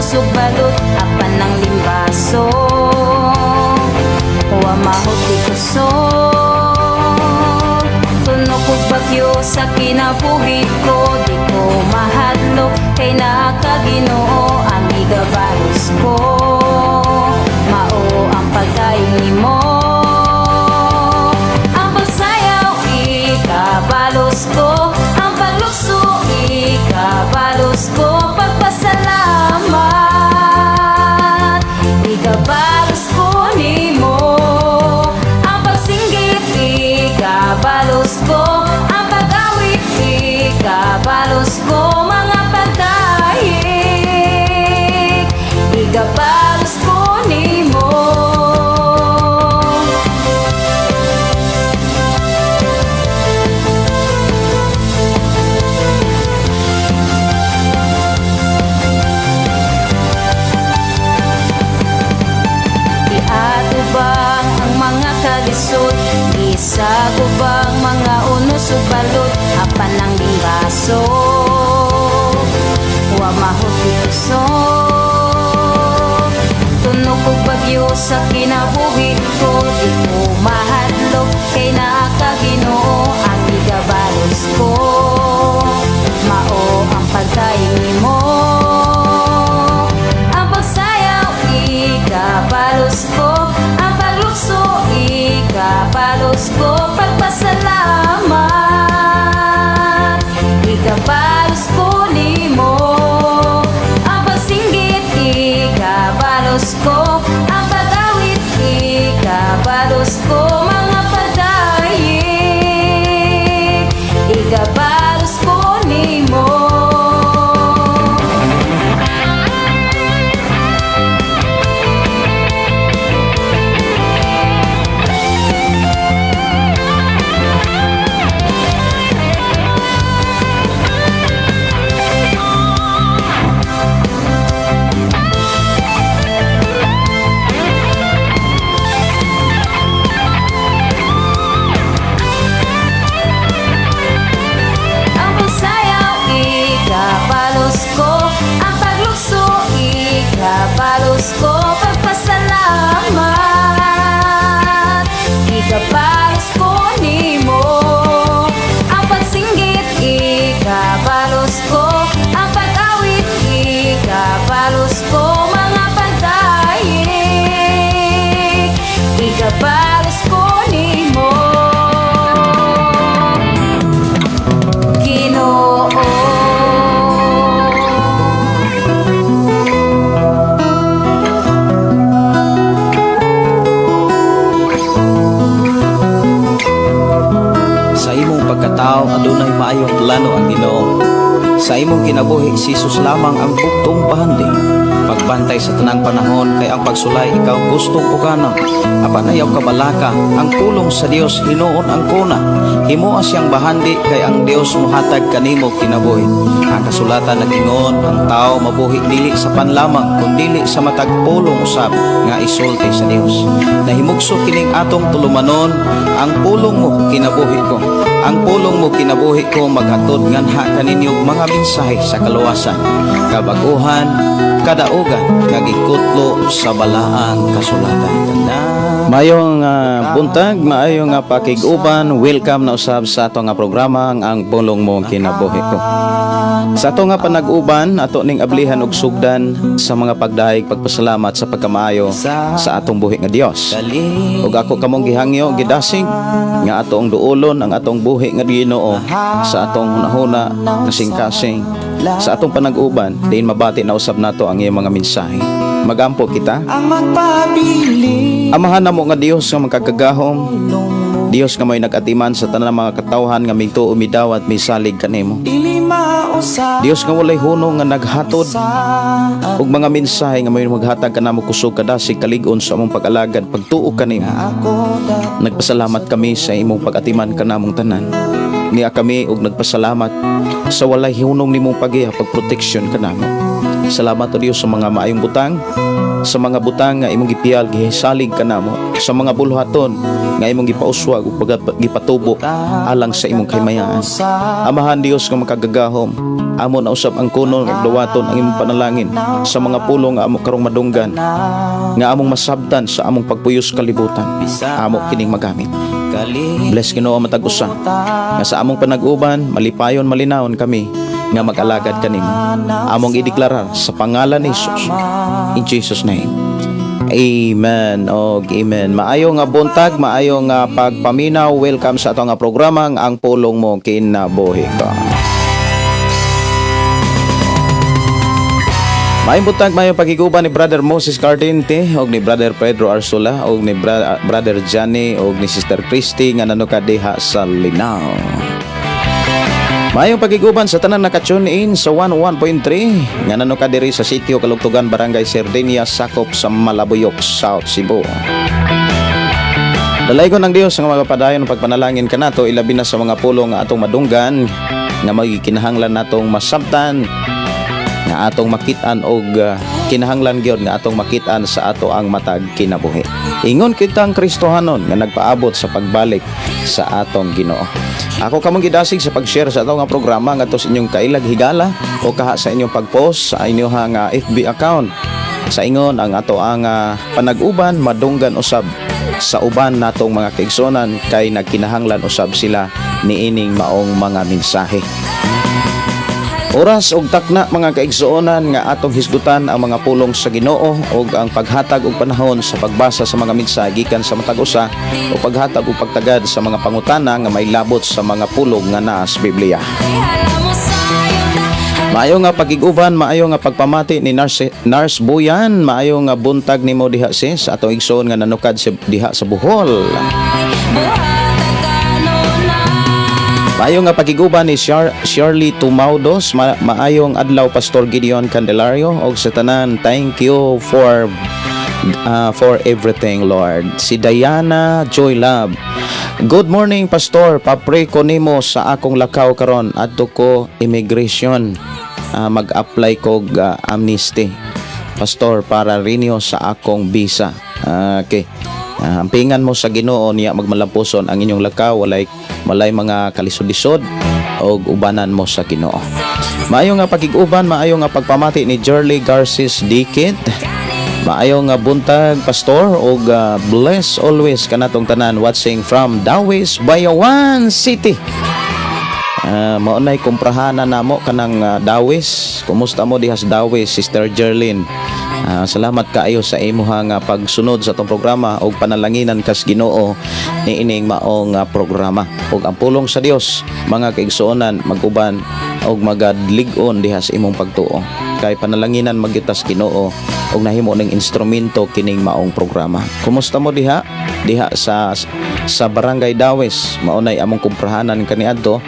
unos ug balot apan ng limbaso. Wa mahuti kusog tunok ug bagyo sa kinabuhi ko. Di ko mahadlok kay naa ka Ginoo ang igabalos ko. Mao ang pagkain nimo, ang pagsayaw ikabalos ko, ang paglukso ikabalos ko. Pagpasalamat ikabalos ko nimo, ang pagsinggit ikabalos ko, ang pag-awit ikabalos ko. Mga pagkaig ikabalos ko nimo. Iatubang ang mga kalisod, isa kubang mga unos ug balot apan ng limbaso. Wa mahuti kusog tunog ug bagyo sa kinabuhi ko. Di ko mahadlok kay naa ka Ginoo ang igabalos ko. Mao ang pagkain nimo, ang pagsayaw ikabalos ko, ang paglukso ikabalos ko. Pagpasalamat ikabalos ko nimo, ang pagsinggit ikabalos ko, ang pag-awit ikabalos ko. Mga pagdaig ikabalos ko nimo. Ang pagsayaw ikabalos ko, ang paglukso ikabalos ko. Pagpasalamat ikabalos ko nimo, ang pagsinggit ikabalos ko, ang pag-awit ikabalos ko. Mga pagdaig ikabalos ko nimo, Ginoo. Sa imong pagkatao adunay maayong plano ang Ginoo. Sa imong kinabuhi si Jesus lamang ang bugtong pahandi. Pagbantay sa tanang panahon kay ang pagsulay ikaw gustong pukanon. Apan ayaw kabalaka ang pulong sa Dios hinuon ang kuna. Himuha siyang bahandi kay ang Dios mohatag kanimo kinabuhi. Ang kasulatan nag-ingon ang tao mabuhi dili sa panlamang kundi sa matag pulong usab nga isulti sa Dios. Nahimugso kining atong tulumanon, ang pulong mo kinabuhi ko. Ang pulong mo kinabuhi ko maghatod nganha kaninyong mga mensahe sa kaluwasan, kabaguhan, kadaugan nga gikutlo sa balaang kasulatan. Mayong buntag, maayong pakig-uban. Welcome na usab sa ato nga programa ang pulong mo kinabuhi ko. Sa ato nga panag-uban, ato ning ablihan og sugdan sa mga pagdaig pagpasalamat sa pagkamaayo sa atong buhi nga Dios. Ug ako kamong gihangyo gidasig nga atong duolon ang atong buhi nga Ginoo sa atong hunahuna kasing-kasing sa atong panag-uban. Diin mabati na usab nato ang iyang mga mensahe. Magampo kita. Amahan namo nga Dios nga magkagagahom, Dios nga may nag-atiman sa tanan mga katawhan nga minto umidawat misalig kanimo. Dios nga walay hunong nga naghatod ug mga mensahe nga may maghatag kanamo kusog kadasig kalig-on sa among pag-alagad pagtuo kanimo. Nagpasalamat kami sa imong pag-atiman kanamong tanan. Niya kami ug nagpasalamat sa walay hunong nimong pagiha pagproteksyon kanamo. Salamat o Dios sa mga maayong butang sa mga butang nga imong gipiyal gisalig kanamo, sa mga bulhaton nga imong gipauswag ug gipatubo alang sa imong kaymayan. Amahan Dios nga makagagahom, amo na usab ang kuno nga dawaton ang imong panalangin sa mga pulong nga amo karong madunggan, nga among masabtan sa among pagpuyos kalibutan. Amo kining magamit. Bless Ginoo matag usa nga sa among panag-uban malipayon malinawon kami nga mag-alagad kanimo. Among ideklarar sa pangalan ni Jesus. In Jesus name. Amen og amen. Maayo nga buntag, maayo nga pagpaminaw. Welcome sa ato nga programa ang pulong mo kinabuhi ka. Maayong buntag, maayong pagiguban ni Brother Moses Cardente og ni Brother Pedro Arsola og ni Brother Johnny og ni Sister Christy nga nanukad diha sa Linao. Maayong pagiguban sa tanan naka-tune in sa 101.3 nga nanukad diri sa sitio Kalugtugan, Barangay Sardenia, sakop sa Malabuyok, South Cebu. Dalaygon ang Dios nga magapadayon pagpanalangin kanato ilabi na sa mga pulong nga atong madunggan nga magikinahanglan natong masabtan, nga atong makitaan og kinahanglan gyud nga atong makitaan sa ato ang matag kinabuhi. Ingon kitang Kristohanon nga nagpaabot sa pagbalik sa atong Ginoo. Ako kamong gidasig sa pag-share sa ato nga programa ngadto sa inyong kailag higala o kaha sa inyong pag-post sa inyong FB account. Sa ingon ang ato ang panag-uban madunggan usab sa uban natong mga kaigsonan kay nagkinahanglan usab sila niining maong mga mensahe. Oras og takna mga kaigsuonan nga atong hisgutan ang mga pulong sa Ginoo ug ang paghatag og panahon sa pagbasa sa mga mensahe gikan sa matag usa o paghatag og pagtagad sa mga pangutana nga may labot sa mga pulong nga naa sa Biblia. Maayo nga pagiguban, maayo nga pagpamati ni Nars Buyan, maayo nga buntag nimo diha sis sa atong igsoon nga nanukad diha sa Bohol. Maayo nga pagiguban ni Shirley Tumaudos, maayong adlaw Pastor Gideon Candelario og sa tanan, thank you for everything Lord. Si Diana Joy Love, good morning Pastor, papray ko nimo sa akong lakaw karon adto ko immigration, mag-apply ko amnesty Pastor para renew sa akong visa. Okay. Ampingan mo sa Ginoo niya magmalampuson ang inyong lakaw, walay mga kalisod-lisod o ubanan mo sa Ginoo. Maayo nga pagiguban, maayo nga pagpamati ni Jerly Garces Dikit. Maayo nga buntag Pastor og bless always kanatong tanan watching from Dawes, Bayawan City. Maunay kumprahanan namo kanang Dawes. Kumusta mo diha sa Dawes, Sister Jerlyn? Salamat kaayo sa imuhang pagsunod sa itong programa o panalanginan kas Ginoo ni ining maong programa. O ang pulong sa Dios, mga kaigsuonan, maguban o magadlig-on diha sa imong pagtuo. Kay panalanginan magitas Ginoo o nahimo ng instrumento kining maong programa. Kumusta mo diha? Diha sa Barangay Dawes, maunay among kumprahanan kaniadto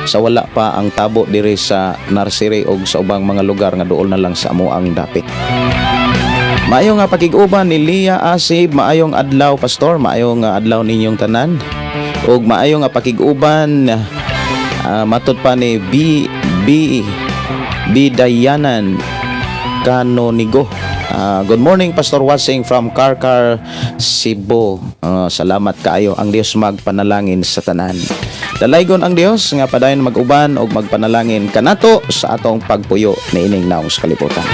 sa wala pa ang tabo diri sa nursery o sa ubang mga lugar nga duol na lang sa amo ang dapit. Maayong nga pagiguban ni Lia Asib, maayong adlaw Pastor, maayong adlaw ninyong tanan. Ug maayong nga pagiguban matud pa ni Dayanan Canonigo. Good morning Pastor, watching from Karkar, Cebu. Salamat kaayo, ang Dios magpanalangin sa tanan. Dalaygon ang Dios nga padayon mag-uban og magpanalangin kanato sa atong pagpuyo ni ining naong sa kalibutan.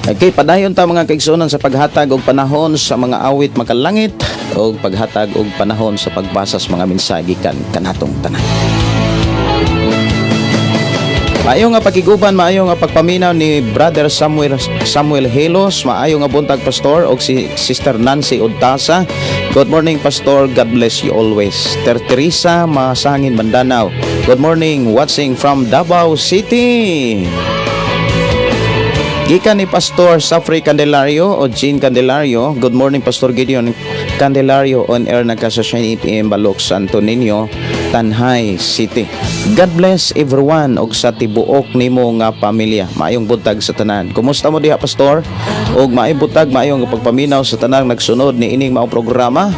Okay, padayon ta mga kaigsuonan sa paghatag og panahon sa mga awit makalangit o paghatag og panahon sa pagbasa sa mga mensahe gikan kanatong tanan. Maayo nga pagiguban, maayo nga pagpaminaw ni Brother Samuel Helos, maayo nga buntag Pastor og si Sister Nancy Udtasa. Good morning Pastor, God bless you always. Teresa Masangin Bandanao, good morning, watching from Davao City. Gikan ni Pastor Safri Candelario o Jean Candelario. Good morning, Pastor Gideon Candelario, on air na ka sa Shine FM Balok, Santo Niño, Tanhay City. God bless everyone og sa tibuok nimo nga pamilya. Maayong buntag sa tanan. Kumusta mo diha, Pastor? Og maayong buntag, maayong pagpaminaw sa tanang nagsunod ni ining maong programa.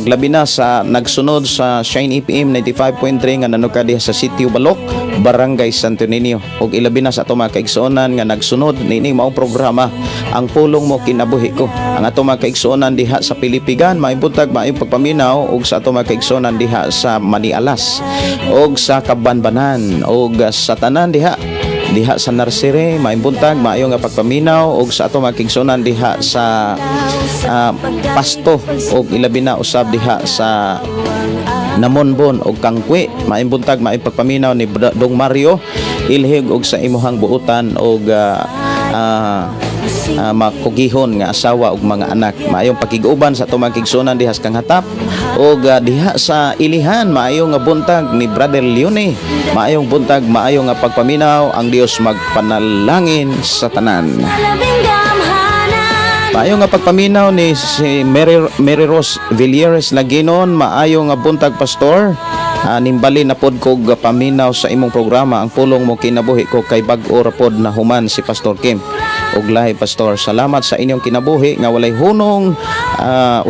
Glabi na sa nagsunod sa Shine FM 95.3 nga nanuka diha sa Sitio Balok, Barangay Santo Niño. Og ilabi na sa ato mga kaigsuonan nga nagsunod ni ining maong programa, ang pulong mo kinabuhi ko. Ang ato mga kaigsuonan diha sa Pilipigan, maayong buntag, maayong pagpaminaw og sa ato mga kaigsuonan diha sa Manialas og sa Kabanbanan og sa tanan diha sa Narsire, maayong buntag, maayong nga pagpaminaw og sa ato mga kaigsuonan diha sa Pasto og ilabi na usab diha sa Namonbon og Kangkwi. Maayong buntag, maayong pagpaminaw ni Dong Mario ilhig og sa imuhang buutan og makugihon nga asawa ug mga anak. Maayong pakiguban sa tumang kigsunan diha sa Kanghatap ug diha sa Ilihan. Maayong nga buntag ni Brother Leone. Maayong buntag, maayong nga pagpaminaw. Ang Dios magpanalangin sa tanan. Maayong nga pagpaminaw ni si Mary Rose Villeres Laginon. Maayong nga buntag, Pastor. Nimbali na pod kog paminaw sa imong programa, ang pulong mo kinabuhi ko, kay bag-o ra pod na human si Pastor Kim og lahi, Pastor. Salamat sa inyong kinabuhi nga walay hunong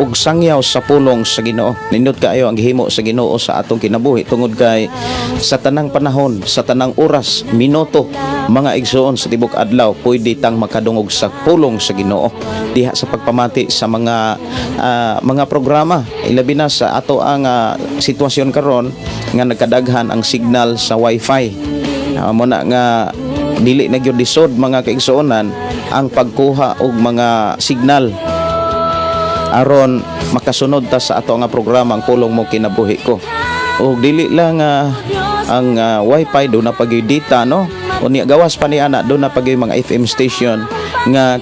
ug sangyaw sa pulong sa Ginoo. Nindot kaayo ang gihimo sa Ginoo sa atong kinabuhi tungod kay sa tanang panahon, sa tanang oras, minuto, mga igsoon sa tibok adlaw pwede tang makadungog sa pulong sa Ginoo diha sa pagpamati sa mga programa. Ilabi na sa ato ang sitwasyon karon nga nagkadaghan ang signal sa wifi. Mo na nga dili na gyud lisod mga kaigsuonan ang pagkuha og mga signal aron makasunod ta sa ato nga programa, ang pulong mo kinabuhi ko. Og dili lang ang wifi do na pag data, no? Unya gawas pa ni ana do na pag mga FM station nga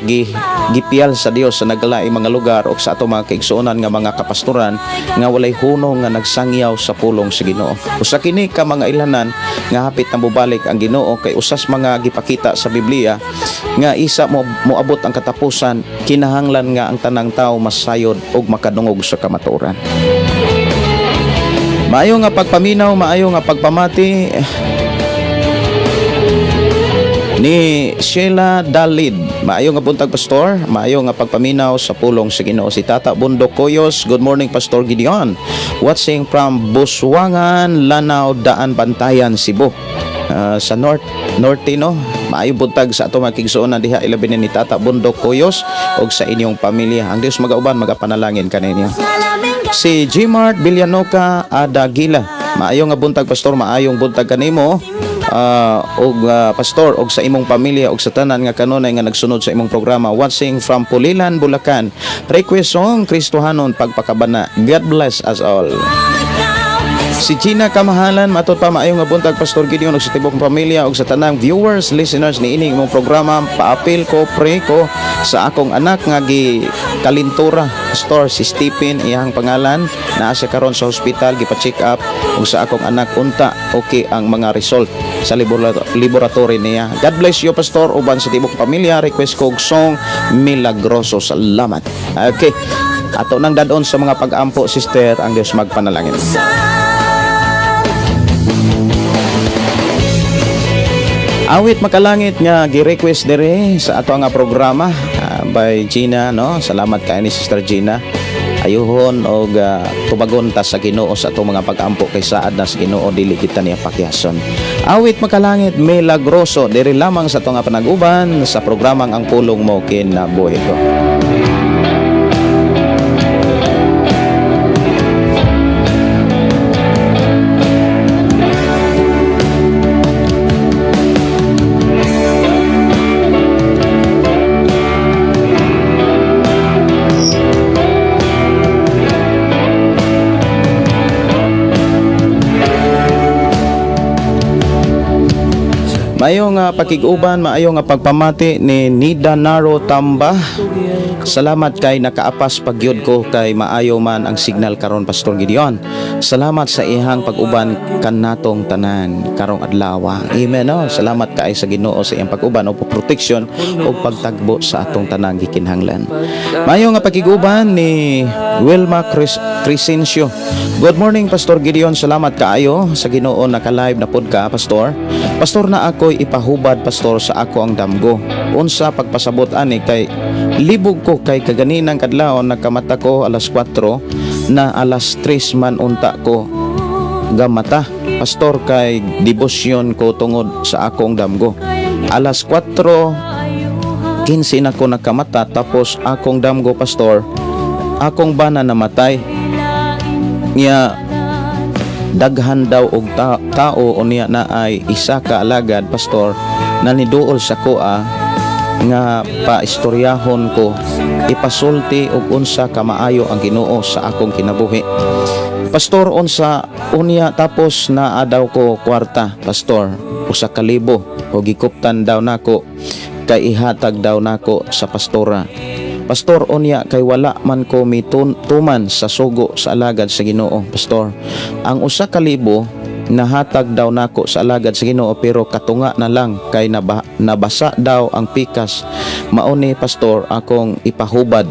gipiyal sa Dios sa naglaing mga lugar o sa ato mga kaigsuonan nga mga kapastoran nga walay hunong nga nagsangyaw sa pulong sa Ginoo. Usa kini ka mga ilanan nga hapit na mubalik ang Ginoo kay usas mga gipakita sa Biblia nga isa moabot ang katapusan, kinahanglan nga ang tanang tawo masayod ug makadungog sa kamatuoran. Maayo nga pagpaminaw, maayo nga pagpamati ni Sheila Dalid. Maayo nga buntag, Pastor. Maayo nga pagpaminaw sa pulong sa Ginoo. Si Tata Bundok Koyos. Good morning, Pastor Gideon. Watching from Buswangan, Lanao, Daan, Bantayan, Cebu. Sa Norte, no? Maayo buntag sa ato mga kigsuonan diha ilabi ni Tata Bundok Koyos og sa inyong pamilya. Ang Dios magauban, magapanalangin kaninyo. Si Gmart Villanoca Adagila. Maayo nga buntag, Pastor. Maayong buntag kanimo. Pastor og sa imong pamilya og sa tanan nga kanunay nga nagsunod sa imong programa. Watching from Pulilan, Bulacan. Request song Kristohanon Pagpakabana. God bless us all. Si Gina Kamahalan, matot pa maayong nga buntag, Pastor Gideon og sa tibok pamilya og sa tanang viewers, listeners ni ining imong programa. Paapil ko, pray ko sa akong anak nga kalintura, Pastor, si Stephen iyang pangalan, naa siya karon sa hospital, gipa-check up og sa akong anak unta okay ang mga result sa laboratory niya. God bless you, Pastor, uban sa tibok pamilya. Request ko og song Milagroso. Salamat. Okay, ato nang dadon sa mga pag-ampo, sister. Ang Dios magpanalangin. Awit makalangit nga gi-request dire sa ato nga programa by Gina, no? Salamat kay ni Sister Gina. Ayuhon og tubagon ta sa Ginoo sa ato mga pag-ampo kay saad na sa Ginoo dili kita niya pakyason. Awit makalangit Milagroso dire lamang sa ato nga panag-uban sa programang Ang Pulong Mo Kinabuhi Ko. Maayo nga pakiguban, maayo nga pagpamati ni Nida Naro Tamba. Salamat kay nakaapas pagyod ko kay maayo man ang signal karon Pastor Gideon. Salamat sa ihang pag-uban kanatong tanan karong adlaw. Amen. No? Salamat kay sa Ginoo sa iyang pag-uban o protection o pagtagbo sa atong tanang gikinahanglan. Maayo nga pakiguban ni Wilma Crescencio. Good morning Pastor Gideon. Salamat kaayo sa Ginoo naka-live na pod ka Pastor. Pastor na ako'y ipahubad Pastor sa ako ang damgo. Unsa pagpasabot ani kay libog ko kay kaganinang kadlawon nagkamata ko alas 4 na alas 3 man unta ko gamata. Pastor kay debosyon ko tungod sa akong damgo. Alas 4:15 na ko nagkamata tapos akong damgo Pastor akong bana namatay. Nya daghan daw og tao unya na ay isa ka alagad Pastor na niduol sa kuha nga paistoryahon ko ipasulti og unsa ka maayo ang Ginoo sa akong kinabuhi. Pastor unsa unya tapos naa daw ko kwarta Pastor 1,000 og gikuptan daw nako kay ihatag daw nako sa pastora. Pastor unya kay wala man ko mituman sa sugo sa alagad sa Ginoo Pastor. Ang 1,000 nahatag daw nako sa alagad sa Ginoo pero katunga na lang kay nabasa daw ang pikas. Mao ni Pastor akong ipahubad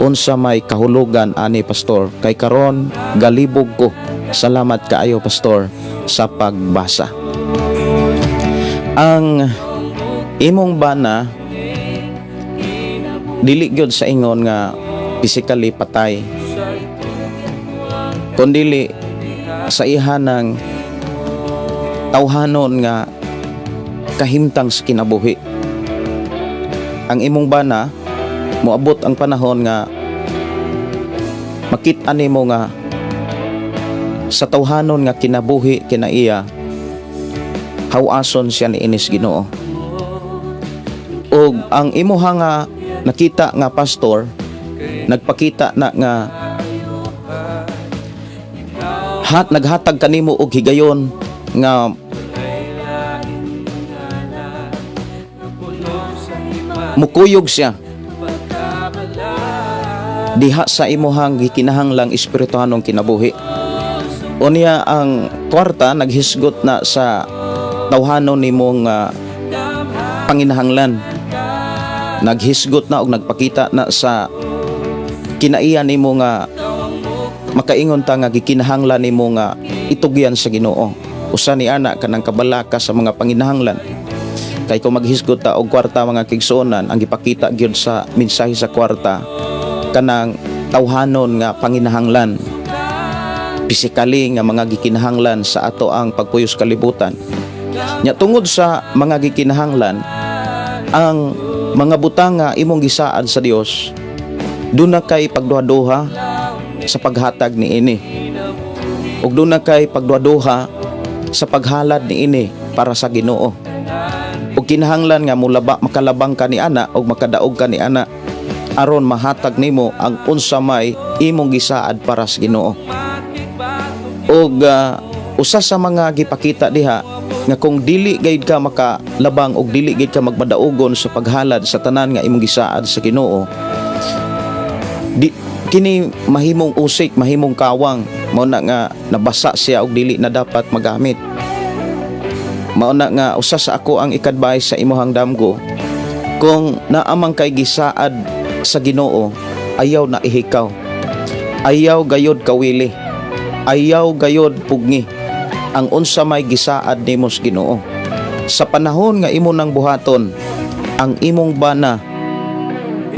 unsa may kahulugan ani Pastor kay karon galibog ko. Salamat kaayo Pastor sa pagbasa. Ang imong bana dili gyud sa ingon nga physically patay kundili sa ihanang tawhanon nga kahimtang sa kinabuhi. Ang imong bana moabot ang panahon nga makit-an nimo nga sa tawhanon nga kinabuhi kinaiya hawason siya ni inis Ginoo. Og ang imuha nga nakita nga Pastor nagpakita na nga naghatag kanimo og higayon nga mukuyog siya diha sa imuhang gikinahanglang espirituhanong kinabuhi. Unya ang kwarta naghisgot na sa tawhanon nimong panginahanglan. Naghisgot na og nagpakita na sa kinaiya nimo nga makaingon ta nga gikinahanglan nimo nga itugyan sa Ginoo. Usa ni ana kanang kabalaka sa mga panginahanglan. Kay kung maghisgot ta og kwarta mga kigsuonan ang gipakita gyud sa mensahe sa kwarta kanang tawhanon nga panginahanglan. Physically nga mga gikinahanglan sa ato ang pagpuyos kalibutan. Nya tungod sa mga gikinahanglan ang mga butang nga imong gisaad sa Dios duna kay pagduha-duha sa paghatag ni ini ug duna kay pagduha-duha sa paghalad ni ini para sa Ginoo ug kinahanglan nga makalabang ka ni ana ug makadaog ka ni ana aron mahatag nimo ang unsa may imong gisaad para sa Ginoo. Ug usa sa mga gipakita diha nga kung dili gayud ka makalabang og dili gayud ka magmadaugon sa paghalad sa tanan nga imong gisaad sa Ginoo kini mahimong usik, mahimong kawang. Mao na nga nabasa siya og dili na dapat magamit. Mao na nga usa sa ako ang ikadbay sa imuhang damgo kung naamang kay gisaad sa Ginoo ayaw na ihikaw, ayaw gayod kawili, ayaw gayod pugni ang unsa may gisaad nimo sa Ginoo. Sa panahon nga imo nang buhaton ang imong bana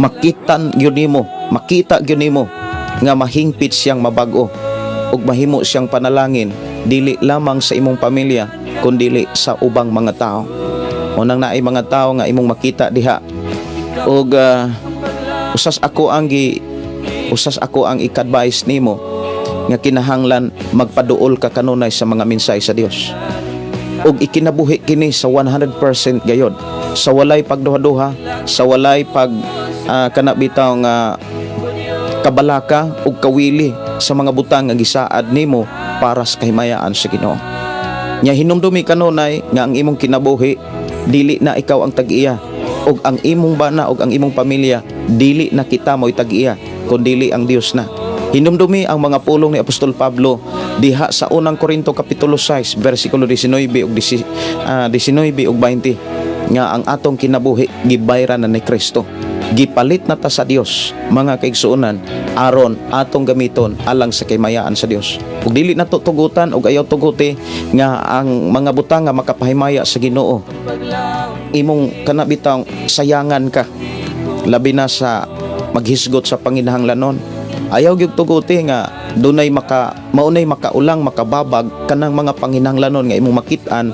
makita gyud nimo nga mahingpit siyang mabago ug mahimo siyang panalangin dili lamang sa imong pamilya kundi sa ubang mga tao. Unang naay mga tao nga imong makita diha ug usas ako ang ikadvice nimo nga kinahanglan magpaduol ka kanunay sa mga mensahe sa Dios ug ikinabuhi kini sa 100% gayod sa walay pagduha-duha, sa walay kanabitaw nga kabalaka ug kawili sa mga butang nga gisaad nimo para sa kahimayaan sa Ginoo. Nya hinumdumi kanunay nga ang imong kinabuhi dili na ikaw ang tag-iya, og ang imong bana og ang imong pamilya dili na kita mo'y tag-iya, kundi ang Dios na. Hinumdumi ang mga pulong ni Apostol Pablo diha sa unang Korinto kapitulo 6 bersikulo 19 ug 19 ug 20 nga ang atong kinabuhi gibayran na ni Kristo. Gipalit na ta sa Dios, mga kaigsuonan, aron atong gamiton alang sa kaymayaan sa Dios. Ug dili nato tugutan ug ayaw tuguti nga ang mga butang nga makapahimaya sa Ginoo imong kanabitang sayangan ka, labi na sa maghisgot sa panginahanglanon. Ayaw gyud tuguti nga dunay maunay makaulang makababag kanang mga panginahanglanon nga imong makit-an.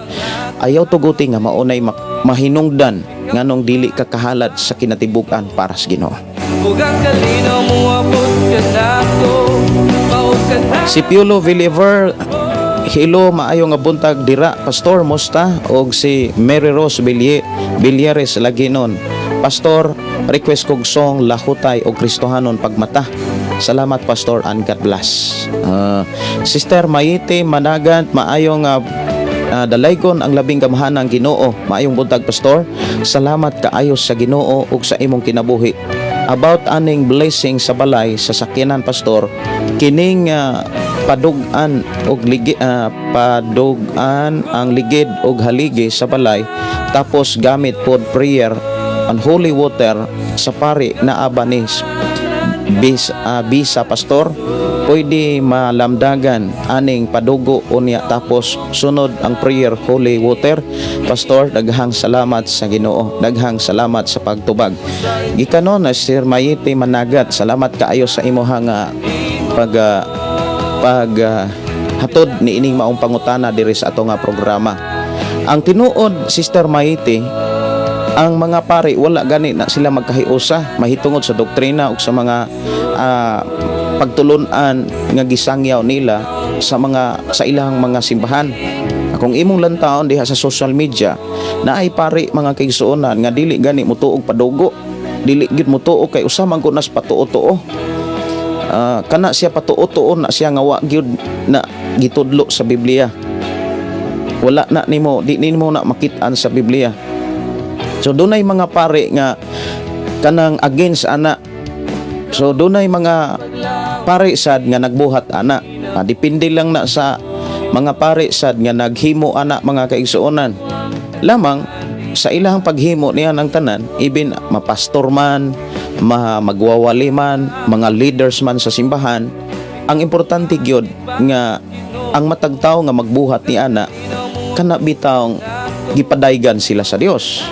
Ayaw tuguti nga maunay mahinungdan nganong dili ka kahalad sa kinatibuk-an para sa Ginoo. Si Piolo Villiver, hello, maayo nga buntag dira Pastor, musta? Og si Mary Rose Villarez lagi nun, Pastor, request kog song Lahutay og Kristohanon Pagmata. Salamat Pastor and God bless. Sister Mayite Managan, maayong dalaygon ang labing gamahanang Ginoo. Maayong buntag Pastor. Salamat kaayos sa Ginoo ug sa imong kinabuhi. About aning blessing sa balay sa sakyanan Pastor, kining padugan og padugan ang ligid og haligi sa balay, tapos gamit pod prayer and holy water sa pari na abanis bisa Pastor, pwede malamdagan aning padugo unya tapos sunod ang prayer holy water. Pastor, daghang salamat sa Ginoo, daghang salamat sa pagtubag. Gikanon na Sir Mayite Managat, salamat kaayo sa imuhang hatod ni ining maong pangutana diri sa ato nga programa. Ang tinuod Sister Mayite, ang mga pari wala gani na sila magkahiusa mahitungod sa doktrina ug sa mga pagtulunan nga gisangyaw nila sa ilang mga simbahan. Kung imong lantawon diha sa social media na ay pari mga kaigsuonan nga dili gani mutuog padugo, dili gid mutuog kay usa man gud nas patuo-tuo. Kana siya patuo-tuo na siya nga wa gyud na gitudlo sa Biblia. Wala na nimo, di nimo na makit-an sa Biblia. So dunay mga pare nga kanang against ana. So dunay mga pare sad nga nagbuhat ana. Depende lang na sa mga pare sad nga naghimo ana mga kaigsuonan. Lamang sa ilang paghimo niya ng tanan, even mapastor man, magwawali man, mga leaders man sa simbahan, ang importante gyud nga ang matag tawo nga magbuhat ni ana kana bitawng gipadaygan sila sa Dios.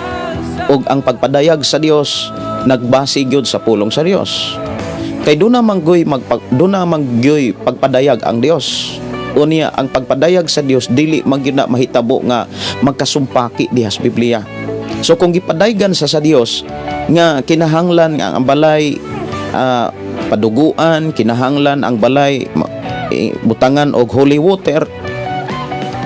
Og ang pagpadayag sa Dios nagbase gyud sa pulong sa Dios. Kay do na manggoy pagpadayag ang Dios. Unya ang pagpadayag sa Dios dili magyud na mahitabo nga magkasumpaki diha sa Biblia. So kung gipadaygan sa Dios nga kinahanglan nga ang balay paduguan, kinahanglan ang balay butangan og holy water,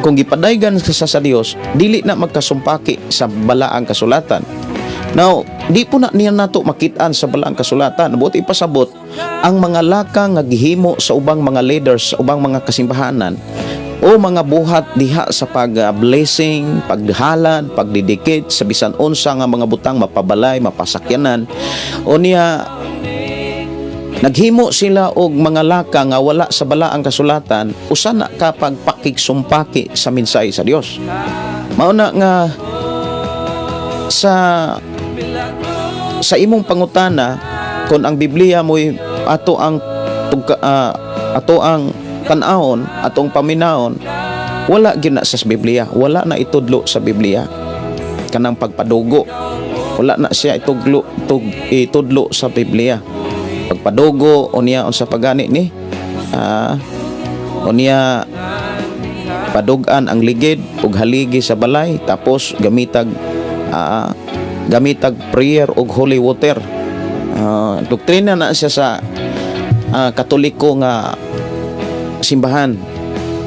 kung gipadaygan sa Dios dili na magkasumpaki sa balaang kasulatan. Now di po na niya nato makit-an sa balaang kasulatan, buti ipasabot ang mga lakang nga gihimo sa ubang mga leaders sa ubang mga kasimbahanan o mga buhat diha sa pag-blessing, paghalad, pagdidikit sa bisan unsa nga mga butang mapabalay, mapasakyanan. O niya naghimo sila og mga laka nga wala sa balaang kasulatan, usa na kapag pakigsumpaki sa mensahe sa Dios. Mauna nga sa imong pangutana, kung ang Biblia mo'y ato ang tan-awon, atong paminaon, wala gyud na sa Biblia, wala na itudlo sa Biblia kanang pagpadugo, wala na siya itudlo sa Biblia. Pagpadugo unya unsa pagani ni unya padugan ang ligid ug haligi sa balay, tapos gamitag prayer ug holy water. Doktrina na siya sa Katoliko nga simbahan,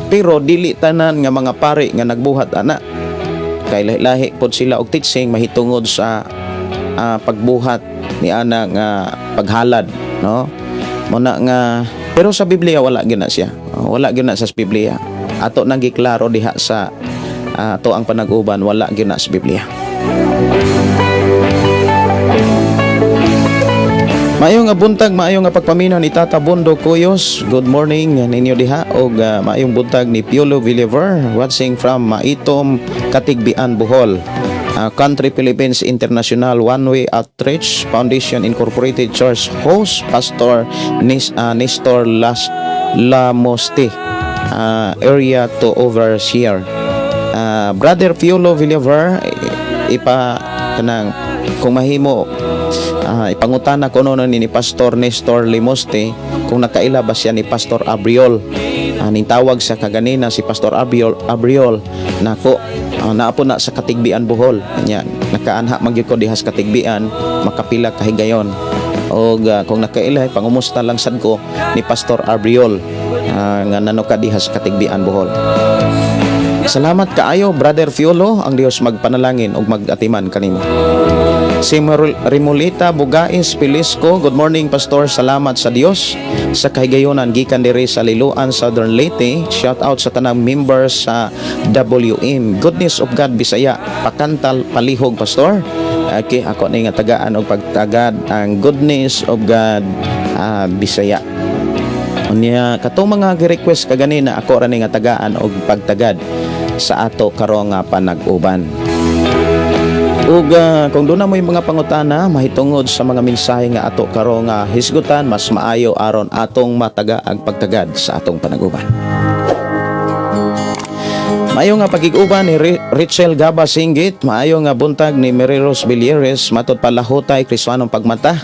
pero dili tanan nga mga pari nga nagbuhat ana, kay lahi pod sila og teaching mahitungod sa pagbuhat ni ana nga paghalad, no? Muna nga, pero sa Biblia wala gyud na siya, wala gyud na sa Biblia. Ato nang giklaro diha sa ato ang panag-uban, wala gyud na sa Biblia. Maayong nga buntag, maayong nga pagpaminaw ni Tata Bondo Cuyos. Good morning ninyo diha og maayong buntag ni Piolo Villaver watching from Maitom, Katigbian, Bohol. Country Philippines International One Way Outreach Foundation Incorporated Church host Pastor Nestor Lamoste, area to overseer. Brother Piolo Villaver, ipa kanang kung mahimo ipangutana ko noon ni Pastor Nestor Limoste kung nakaila ba siya ni Pastor Abriol. Nintawag sa kaganina si Pastor Abriol nako naapo na sa Katigbian, Bohol. Nya nakaanha magyud ko diha sa Katigbian, makapila ka higayon. Og kung nakaila pangumusta lang sad ko ni Pastor Abriol nga nanuka diha sa Katigbian, Bohol. Salamat kaayo Brother Fiolo, ang Dios magpanalangin ug magatiman kanimo. Si Rimulita Bugais Pilisco, good morning Pastor, salamat sa Dios sa kahigayonan gikan diri sa Liloan, Southern Leyte. Shout out sa tanang members sa WM Goodness of God Bisaya, Pakantal Palihog Pastor. Okay, ako ni nga tagaan og pagtagad ang Goodness of God Bisaya. Unya katong mga gi-request kaganina ako ra ni nga tagaan og pagtagad sa ato karong panag-uban. Ug kung doon na mo yung mga pangutana mahitungod sa mga mensahe nga ato karong hisgutan, mas maayo aron atong mataga ang pagtagad sa atong panag-uban. Maayo nga pagig-uban ni Richel Gaba Singgit, maayo nga buntag ni Meriros Villeres, matod palahutay Kristohanong pagmata.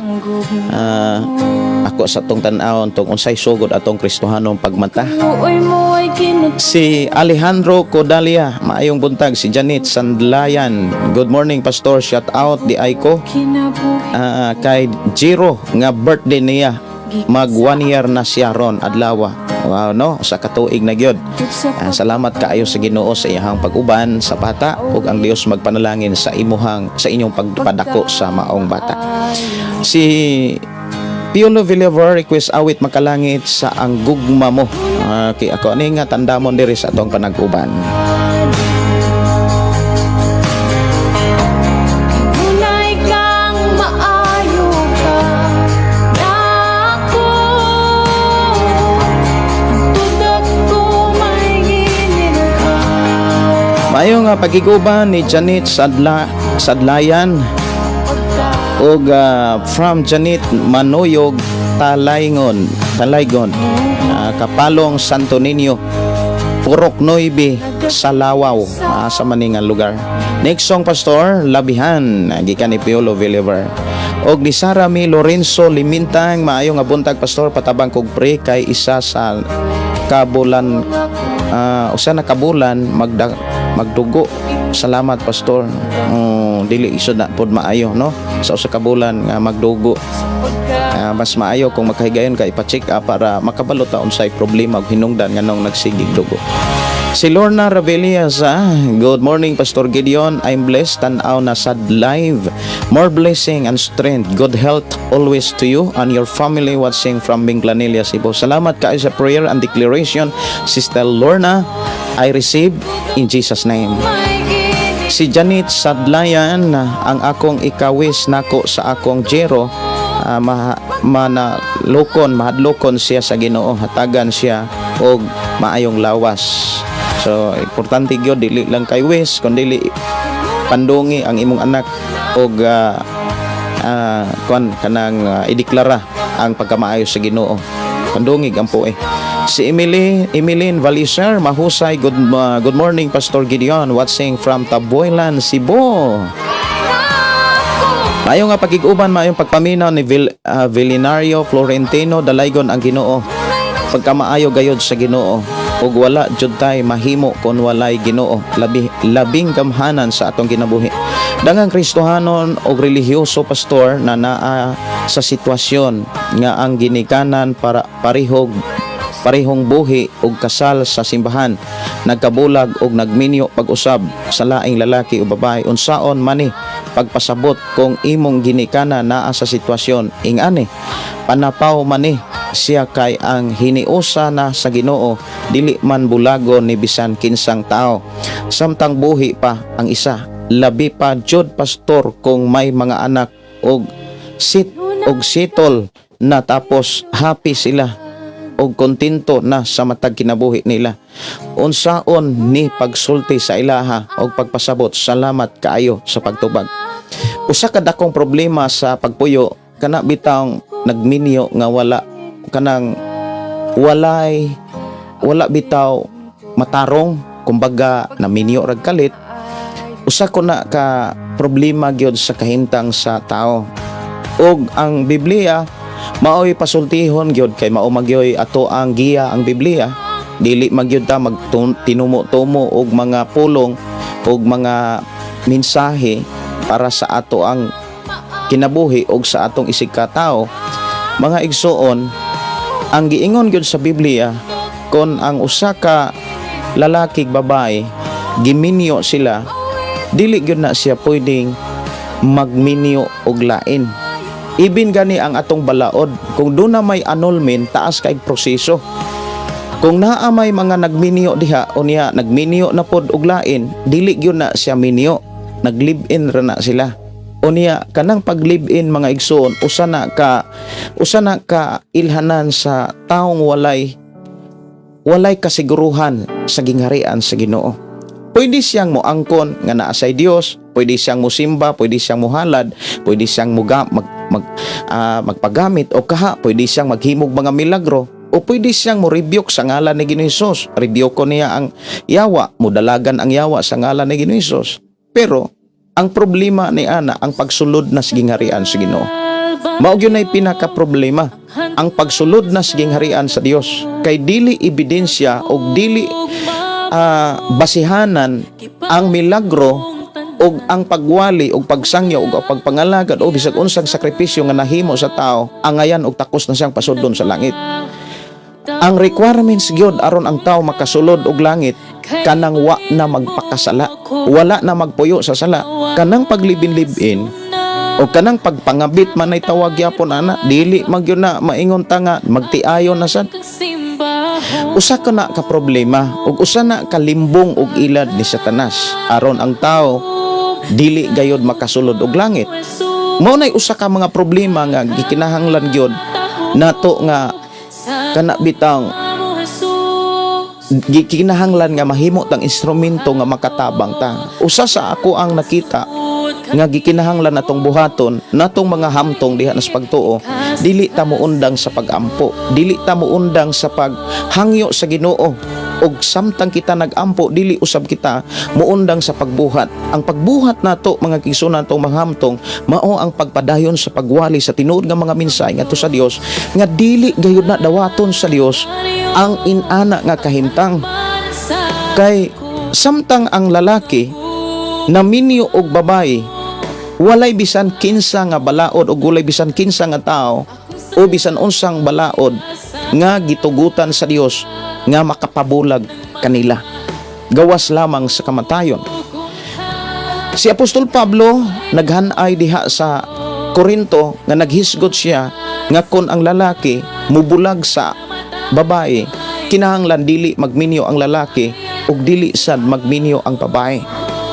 Ako sa tong tan-awon tong unsay sugod atong Kristohanong pagmata. Si Alejandro Codalia, maayong buntag. Si Janet Sandlayan, good morning Pastor, shout out di Aiko. Kay Jiro nga birthday niya, mag 1 year na siya ron adlaw. Wow, no, sa katuig na gyud. Salamat kaayo sa Ginoo sa iyang pag-uban sa bata ug ang Dios magpanalangin sa inyong pagpadako sa maong bata. Si Piolo Villaver request awit makalangit sa ang gugma mo. Kay ako ani nga tandamon diri sa atong panag-uban. Maayo nga pagiguban ni Janet Sadlayan og from Janet Manoyog Talaygon, Kapalong Santo Niño, Purok Noibe, Salawaw, sa maningang lugar. Next song Pastor, Labihan, gikan ni Piolo Villaver. Og ni Sara Mi Lorenzo Limintang, maayo nga buntag Pastor, patabang kog pre kay isa sa kabulan, usa na kabulan magdugo. Salamat Pastor. Dili isod na pod maayo no sa usa ka bulan nga magdugo. Mas maayo kung makahigayon ka ipa-check up para makabalo ta unsay problema ug hinungdan nganong nagsigig dugo. Si Lorna Ravelias, good morning Pastor Gideon, I'm blessed tan-aw na sad live. More blessing and strength, good health always to you and your family watching from Binglanilla, Cebu. Salamat kaayo sa prayer and declaration Sister Lorna, I receive in Jesus name. Si Janet Sadlayan, ang akong ikawis nako sa akong Jero, mahadlokon siya sa Ginoo, hatagan siya og maayong lawas. So importante gyud dili lang kay wis kundi pandungi ang imong anak og kanang ideklara ang pagkamaayo sa Ginoo. Pandungig ang po Si Emeline Valisar, mahusay. Good morning Pastor Gideon, watching from Taboylan, Cebu. Maayong nga pagig-uban, maayong pagpaminaw ni Vilinario Florentino, dalaygon ang Ginoo. Pagkamaayo gayod sa Ginoo ug wala jud tay mahimo kon walay Ginoo. Labing gamhanan sa atong kinabuhi. Dangang Kristohanon og relihiyoso Pastor na naa sa sitwasyon nga ang ginikanan para parehong buhi ug kasal sa simbahan, nagkabulag ug nagminyo pag-usab sa laing lalaki o babae, unsaon mani pagpasabot kung imong ginikana naa sa sitwasyon ingani panapaw mani siya kay ang hiniusa na sa Ginoo, dili man bulagon ni bisan kinsang tao, samtang buhi pa ang isa labi pa jud pastor kung may mga anak og sitol na tapos happy sila og kontento na sa matag kinabuhi nila. Unsaon ni pagsulti sa ilaha og pagpasabot, salamat kaayo sa pagtubag. Usa ka dakong problema sa pagpuyo kana bitang nagminyo nga wala bitaw matarong, kumbaga naminyo rag kalit. Usa ko na ka problema gyud sa kahintang sa tao. Og ang Biblia mao'y pasultihon gyud kay mao magyoy ato ang giya ang Biblia. Dili magyud ta tinumo-tumo og mga pulong og mga mensahe para sa ato ang kinabuhi og sa atong isig ka tao. Mga igsoon, ang giingon gyud sa Biblia kon ang usa ka lalaki babae giminyo sila, dili gyud na siya pwedeng magminyo og lain. Ibin gani ang atong balaod, kung doon na may annulment, taas kay proseso. Kung naa may mga nagminyo diha o niya nagminyo na pod og lain, dili gyud na siya minyo, nag-live-in ra na sila. O niya kanang pag-live-in mga igsoon, usa na ka ilhanan sa taong walay kasiguruhan sa gingharian sa Ginoo. Pwede siyang moangkon nga naa sa Dios, pwede siyang mosimba, pwede siyang mohalad, pwede siyang magpagamit o kaha, pwede siyang maghimog mga milagro, o pwede siyang mo-rebuke sa ngalan ni Ginoong Hesus. Rebuke ko niya ang yawa, mudalagan ang yawa sa ngalan ni Ginoong Hesus. Pero ang problema ni ana ang pagsulod na sa gingharian sa Ginoo. Mao gyud nay pinaka problema, ang pagsulod na sa gingharian sa Dios. Kay dili ebidensya o dili basihanan ang milagro og ang pagwali og pagsangyaw og pagpangalagad o bisag unsang sakripisyo nga nahimo sa tao, angayan og takos na siyang pasudlon sa langit. Ang requirements gyud aron ang tao makasulod og langit kanang wa na magpakasala, wala na magpuyo sa sala, kanang paglibin-libin o kanang pagpangabit man ay tawag yapon ana, dili magyud na maingon ta nga magtiayon na sad. Usa ka na ka problema ug usa na ka limbong og ilad ni Satanas aron ang tao dili gayud makasulod og langit. Mao nay usa ka mga problema nga gikinahanglan gyud nato nga kana bitang gikinahanglan nga mahimo tang instrumento nga makatabang ta. Usa sa ako ang nakita nga gikinahanglan natong buhaton natong mga hamtong diha sa pagtuo, dili ta muundang sa pagampo, dili ta muundang sa paghangyo sa Ginoo, og samtang kita nagampo dili usab kita muundang sa pagbuhat. Ang pagbuhat nato mga kigsunan tong mga hamtong mao ang pagpadayon sa pagwali sa tinuod nga mga mensahe ngadto sa Dios nga dili gayud na dawaton sa Dios ang inana nga kahimtang. Kay samtang ang lalaki naminyo og babae, walay bisan kinsa nga balaod o walay bisan kinsa nga tao o bisan unsang balaod nga gitugutan sa Dios nga makapabulag kanila, gawas lamang sa kamatayon. Si Apostol Pablo naghanay diha sa Korinto nga naghisgot siya nga kon ang lalaki mubulag sa babae, kinahanglan dili magminyo ang lalaki ug dili sad magminyo ang babae.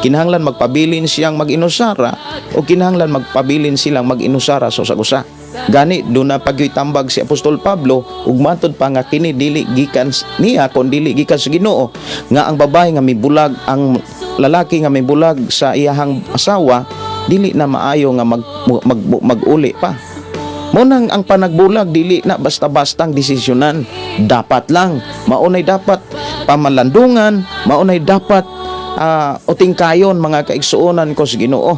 Kinahanglan magpabilin siyang mag-inusara o kinahanglan magpabilin silang mag-inusara sa usa-usa. Gani doon na pagyutambag si Apostol Pablo ug matod pa nga kini dili gikan niya kon dili gikan sa Ginoo nga ang babae nga mibulag, ang lalaki nga mibulag sa iyahang asawa, dili na maayo nga mag-uli pa. Mo nang ang panagbulag dili na basta-bastang desisyonan, dapat lang maunay dapat pamalandungan, maunay dapat utingkayon mga kaigsuonan ko sa Ginoo.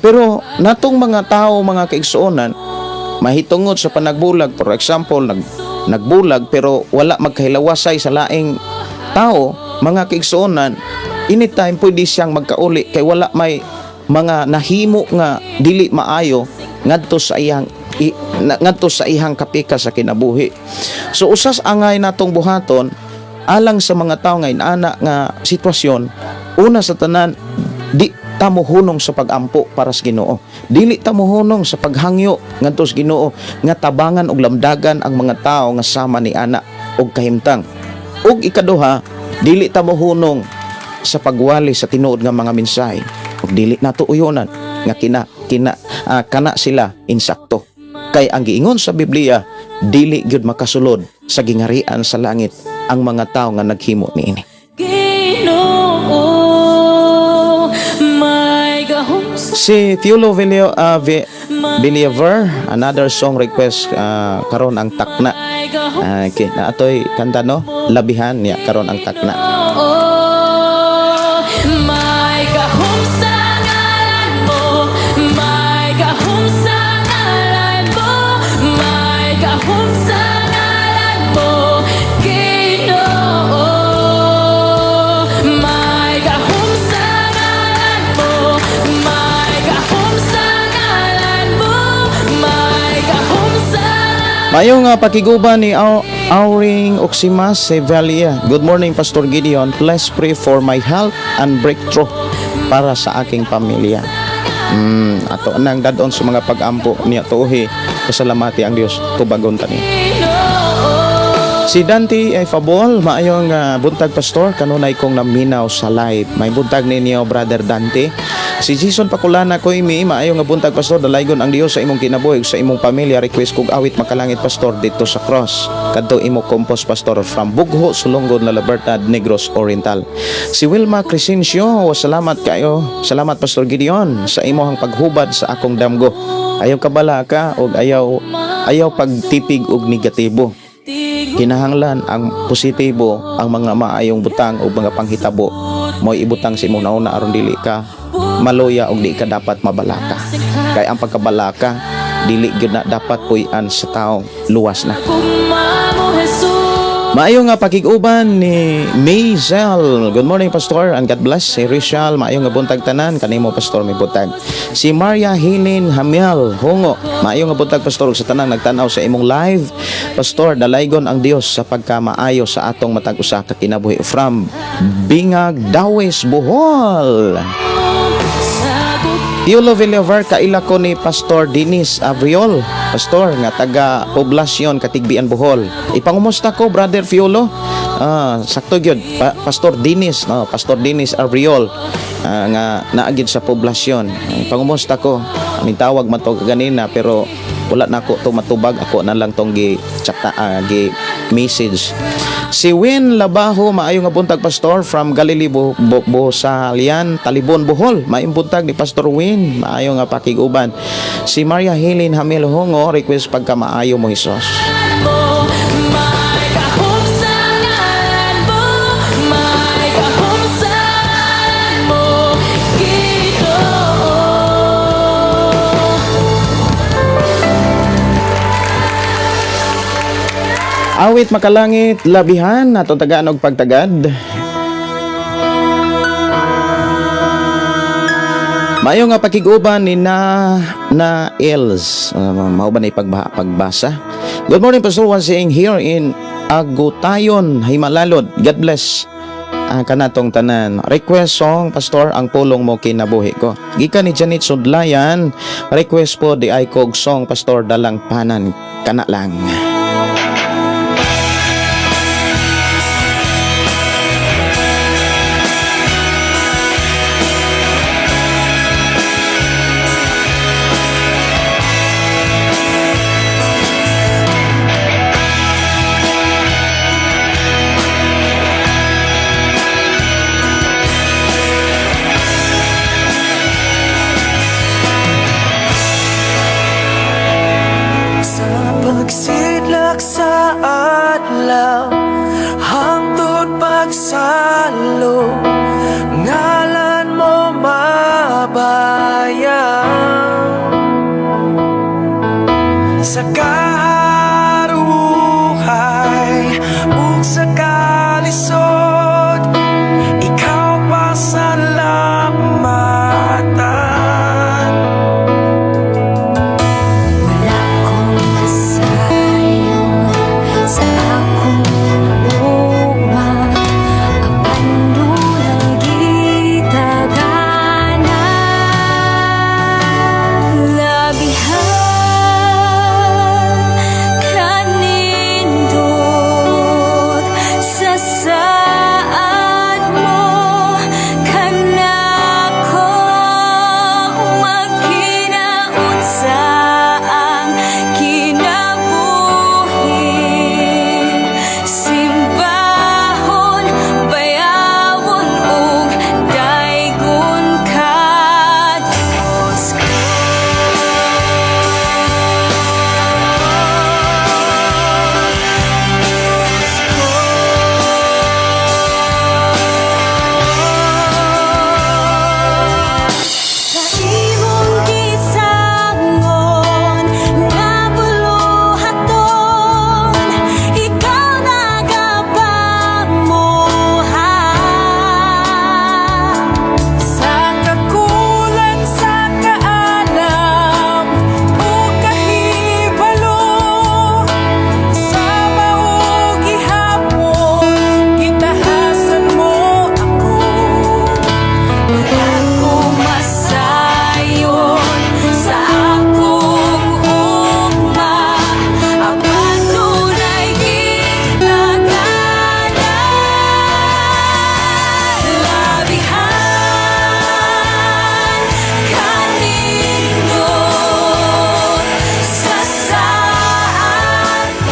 Pero natong mga tao mga kaigsuonan mahitungod sa panagbulag, for example nagbulag pero wala magkahilawasay sa laing tao, mga kaigsuonan, anytime pwede siyang magkauli kay wala may mga nahimo nga dili maayo ngadto sa iyang kapika sa kinabuhi. So usas angay natong buhaton alang sa mga tao nga inana nga sitwasyon, una sa tanan, di ta mohunong sa pagampo para sa Ginoo, dili ta mohunong sa paghangyo ngadto sa Ginoo nga tabangan og lamdagan ang mga tao nga sama ni ana og kahimtang. Ug ikaduha, dili ta mohunong sa pagwali sa tinuod nga mga mensahe. ug dili nato uyonan nga kana sila insakto. Kay ang giingon sa Biblia, dili gyud makasulod sa gingarian sa langit ang mga tao nga naghimo niini. Ginoo, may gahom Si Fiolo Believer, another song request karon ang takna. Na atoy kanta no, labihan niya karon ang takna. may gahom sa ngalan mo, may gahom sa ngalan mo, may gahom sa ngalan mo, Ginoo. May gahom sa ngalan mo, may gahom sa ngalan mo, may gahom sa Mayong pakiguban ni Auring Oximas Sevalia. Good morning, Pastor Gideon. Please pray for my health and breakthrough para sa aking pamilya. Ato nang dadon sa mga pag-ampo niya tuhi. Pasalamati ang Dios tubagon tani. Si Dante ay Fabol, maayong buntag pastor, kanunay kong naminaw sa live. May buntag ninyo, Brother Dante. Si Jason Pakulana ko imi, maayong buntag pastor, dalaygon ang Dios sa imong kinabuhi, sa imong pamilya, request kog awit makalangit pastor dito sa cross. Kadto imo compose pastor from Bugho, Sulonggon, La Libertad, Negros Oriental. Si Wilma Crescencio, salamat kayo. Salamat Pastor Gideon sa imong paghubad sa akong damgo. Ayaw kabala ka og ayaw pagtipig og negatibo. Kinahanglan ang positibo, ang mga maayong butang o mga panghitabo mo ibutang si imong nauna aron dili ka maluya og di ka dapat mabalaka. Kay ang pagkabalaka dili gyud na dapat puy-an sa taong luwas na. kumamo Jesus. Maayong pakig-uban ni Maisel. Good morning Pastor and God bless. Si Rishal, maayong buntag tanan kanimo Pastor may butag. Si Maria Hinin Hamiel Hongo, maayong buntag Pastor sa tanang nagtanaw sa imong live. Pastor, dalaygon ang Dios sa pagkamaayo sa atong matag usa ka kinabuhi from Bingag, Dawes, Bohol. Piolo Villaver, kaila ko ni Pastor Dennis Abriol, Pastor nga taga Poblasyon Katigbian Bohol. Ipangumusta ko Brother Fiolo. Sakto gyud Pastor Dennis, no, Pastor Dennis Abriol nga naagid sa Poblasyon. Ipangumusta ko. Tawag man to ganina pero wala na ako to matubag, ako na lang tong gi message. Si Win Labaho, maayong buntag Pastor from Galilee Bohosalian, Talibon, Bohol. Maayong buntag ni Pastor Win, maayong pakiguban. Si Maria Helen Hamil Hongo, request pagka maayo mo Jesus. May gahom sa ngalan mo, may gahom sa ngalan mo, Ginoo. Awit makalangit, labihan, atong tagaan og pagtagad. Mayo nga pakiguban ni na Els. Mao ba na pagbasa? Good morning Pastor, once saying here in Agutayon, Himalalod. God bless. Kanatong tanan. Request song Pastor, ang pulong mo kinabuhi ko. Gikan ni Janet Sudlayan. Request po di ay kog song Pastor, dalang panan kana lang. Pagsidlak sa adlaw, hangtod pagsalo, ngalan mo mabayan. Sa kaharuhay, ug sa kalisod, ikaw pasalamatan. Wala kong nasayang sa akong luma, apando nagitaganan. Labihan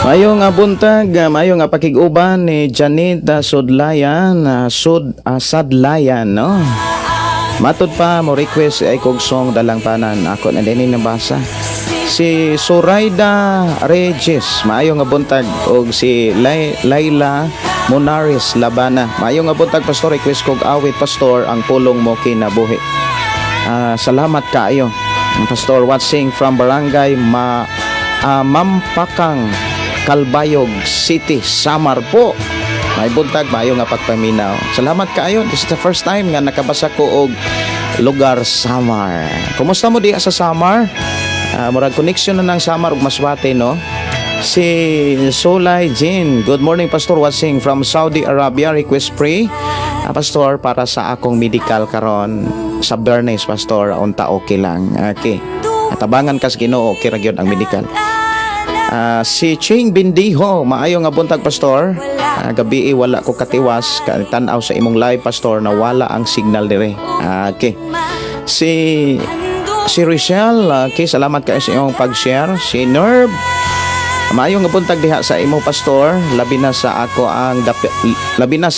Mayo nga buntag, mayo nga pakiguban ni Janet Sadlayan, no? Matod pa mo request ay kog song dalang panan ako na din nabasa. Si Soraida Regis, maayo nga buntag og si Laila Monares Labana. Maayo nga buntag pastor, request kog awit pastor ang pulong mo kinabuhi. Salamat kaayo. Pastor watching from Barangay Mampakang Calbayog City, Samar po. May buntag, maayo nga pagpaminaw. Salamat kaayo. This is the first time nga nakabasa ko og lugar Samar. Kumusta mo diha sa Samar? Murag connection na ng Samar ug Masbate, no? Si Solay Jean, good morning pastor, watching from Saudi Arabia, request pray pastor para sa akong medical karon sa Bernays pastor, unta okay lang. Okay. Atabangan kas Ginoo, okay ra gyud ang medical. Si Ching Bindiho, maayo nga buntag pastor. Gabi wala ko katiwas tan-aw sa imong live pastor na wala ang signal dire. Okay. Si Richelle, okay, salamat kayo sa iyong pag-share. Si Nerve, maayo nga buntag diha sa imo pastor, labi na sa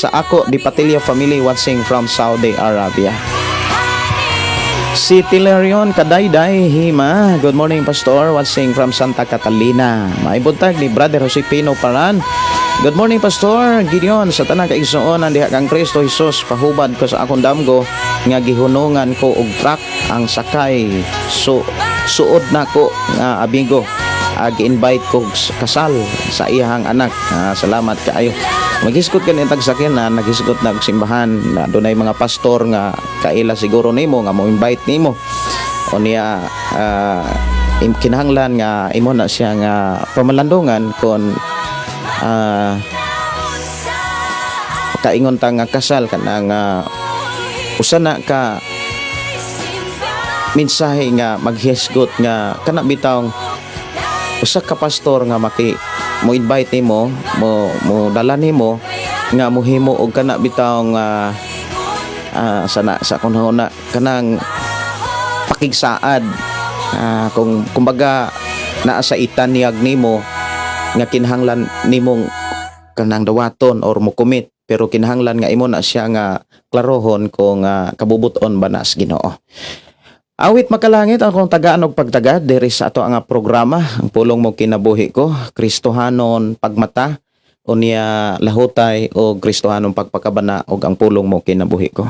ako di Patilya family watching from Saudi Arabia. Si Tilerion Kadayday Hima, good morning pastor, watching from Santa Catalina. Maibuntag ni Brother Josepino Paran. Good morning pastor Gideon, sa tanang kaigsuon ang diha kang Kristo Jesus, pahubad ko sa akong damgo nga gihunungan ko og truck ang sakay. Suod na ko nga abigo. Gi-invite ko kasal sa iyang anak. Salamat kaayo. Maghisgot ka nitag sakyan na naghisgot na og simbahan na dunay mga pastor nga kaila siguro nimo nga mo invite nimo. O niya kinahanglan nga imo na siya nga pamalandungan kon kaingon ta nga kasal kanang usa na ka mensahe nga maghisgot nga kana bitawng usa ka pastor nga mo invite nimo mo dala nimo nga mohimo og kana bitawng sa kunhona kanang pakigsaad kung kumbaga naa sa itanyag nimo nga kinahanglan nimong kanang dawaton or mo commit, pero kinahanglan nga imo na siya nga klarohon kung kabubuton ba na sa Ginoo. Awit makalangit akong tagaan og pagtagad diri sa ato nga programa, ang pulong mo kinabuhi ko, Kristohanon pagmata unya lahutay o Kristohanon pagpakabana og ang pulong mo kinabuhi ko.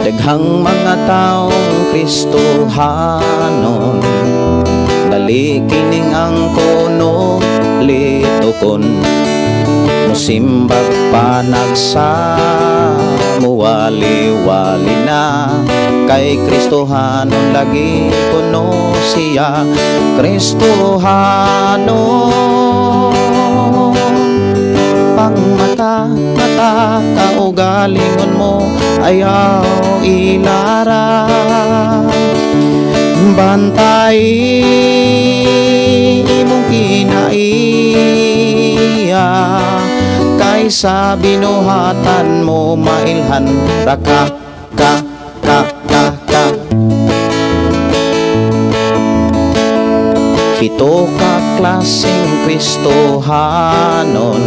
Daghang mga taong Kristohanon, dali kining ang kono litokon, musimbag pa nagsamuwali-wali na kay Kristohanon lagi kuno siya. Kristohanon pangmata kaugalingon mo ayaw ilara, bantay imong kinaiya kaysa binuhatan mo mailhan raka ka pito ka klaseng Kristohanon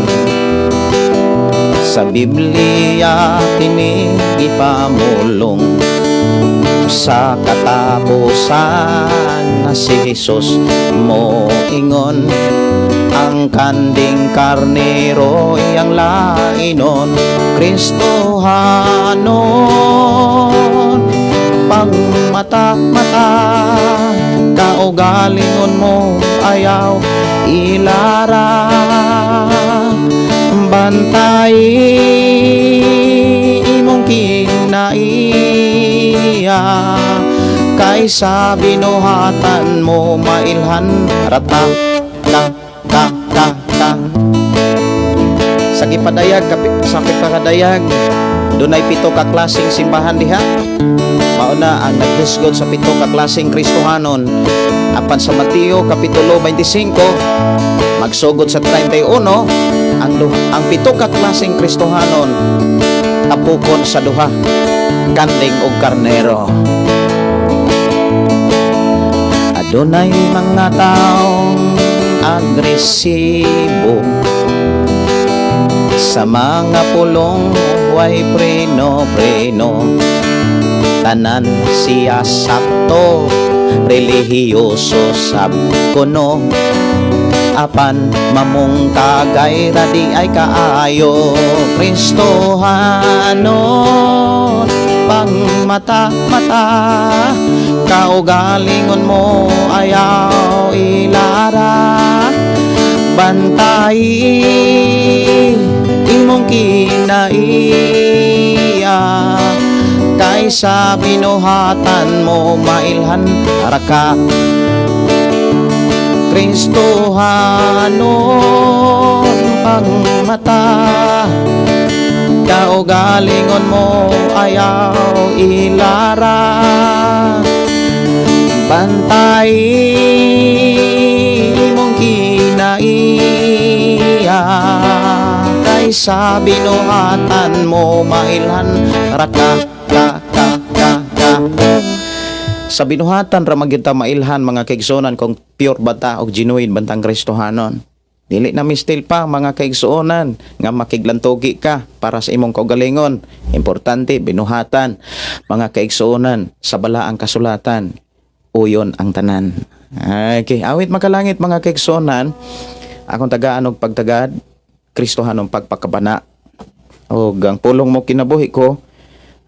sa Biblia kini ipamulong, sa katapusan na si Jesus mo ingon, ang kanding karnero iyang lainon. Kristohanon pangmata kaugalingon mo ayaw ilara, bantay imong kinaiya kaysa binuhatan mo mailhan rata ka. Sa gipadayag sa pagkakadayag dunay 7 ka klaseng simbahan diha. Mauna ang naghisgot sa 7 ka klaseng Kristohanon. Apan sa Mateo kapitulo 25 magsugod sa 31 ang 7 ka klaseng Kristohanon tapukon sa duha, kanding ug karnero. Adunay mga taong agresibo sa mga pulong way preno tanan siya sakto relihiyoso sab kuno apan mamong kagay radi ay kaayo Kristohanon pangmata kaugalingon mo ayaw ilara bantay imong kinaiya kaysa binuhatan mo mailhan raka Kristohanon pangmata kaugalingon mo ayaw ilara bantay imong kinaiya kaysa binuhatan mo mailhan raka sa binuhatan ra magyud ta mailhan mga kaigsuonan kung pure bata og genuine bantang Kristohanon. Dili na mistil pa mga kaigsuonan nga makiglantogi ka para sa imong kaugalingon. Importante binuhatan mga kaigsuonan sa balaang kasulatan. Uyon ang tanan. Okay, awit makalangit mga kaigsuonan. Akong tagaan og pagtagad Kristohanon pagpakabana. Og ang pulong mo kinabuhi ko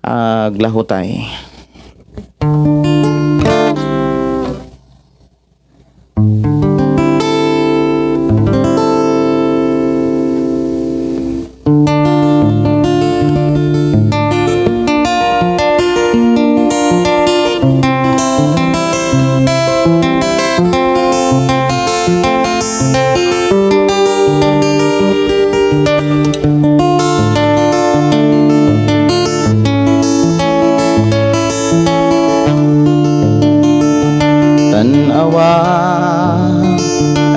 aglahutay.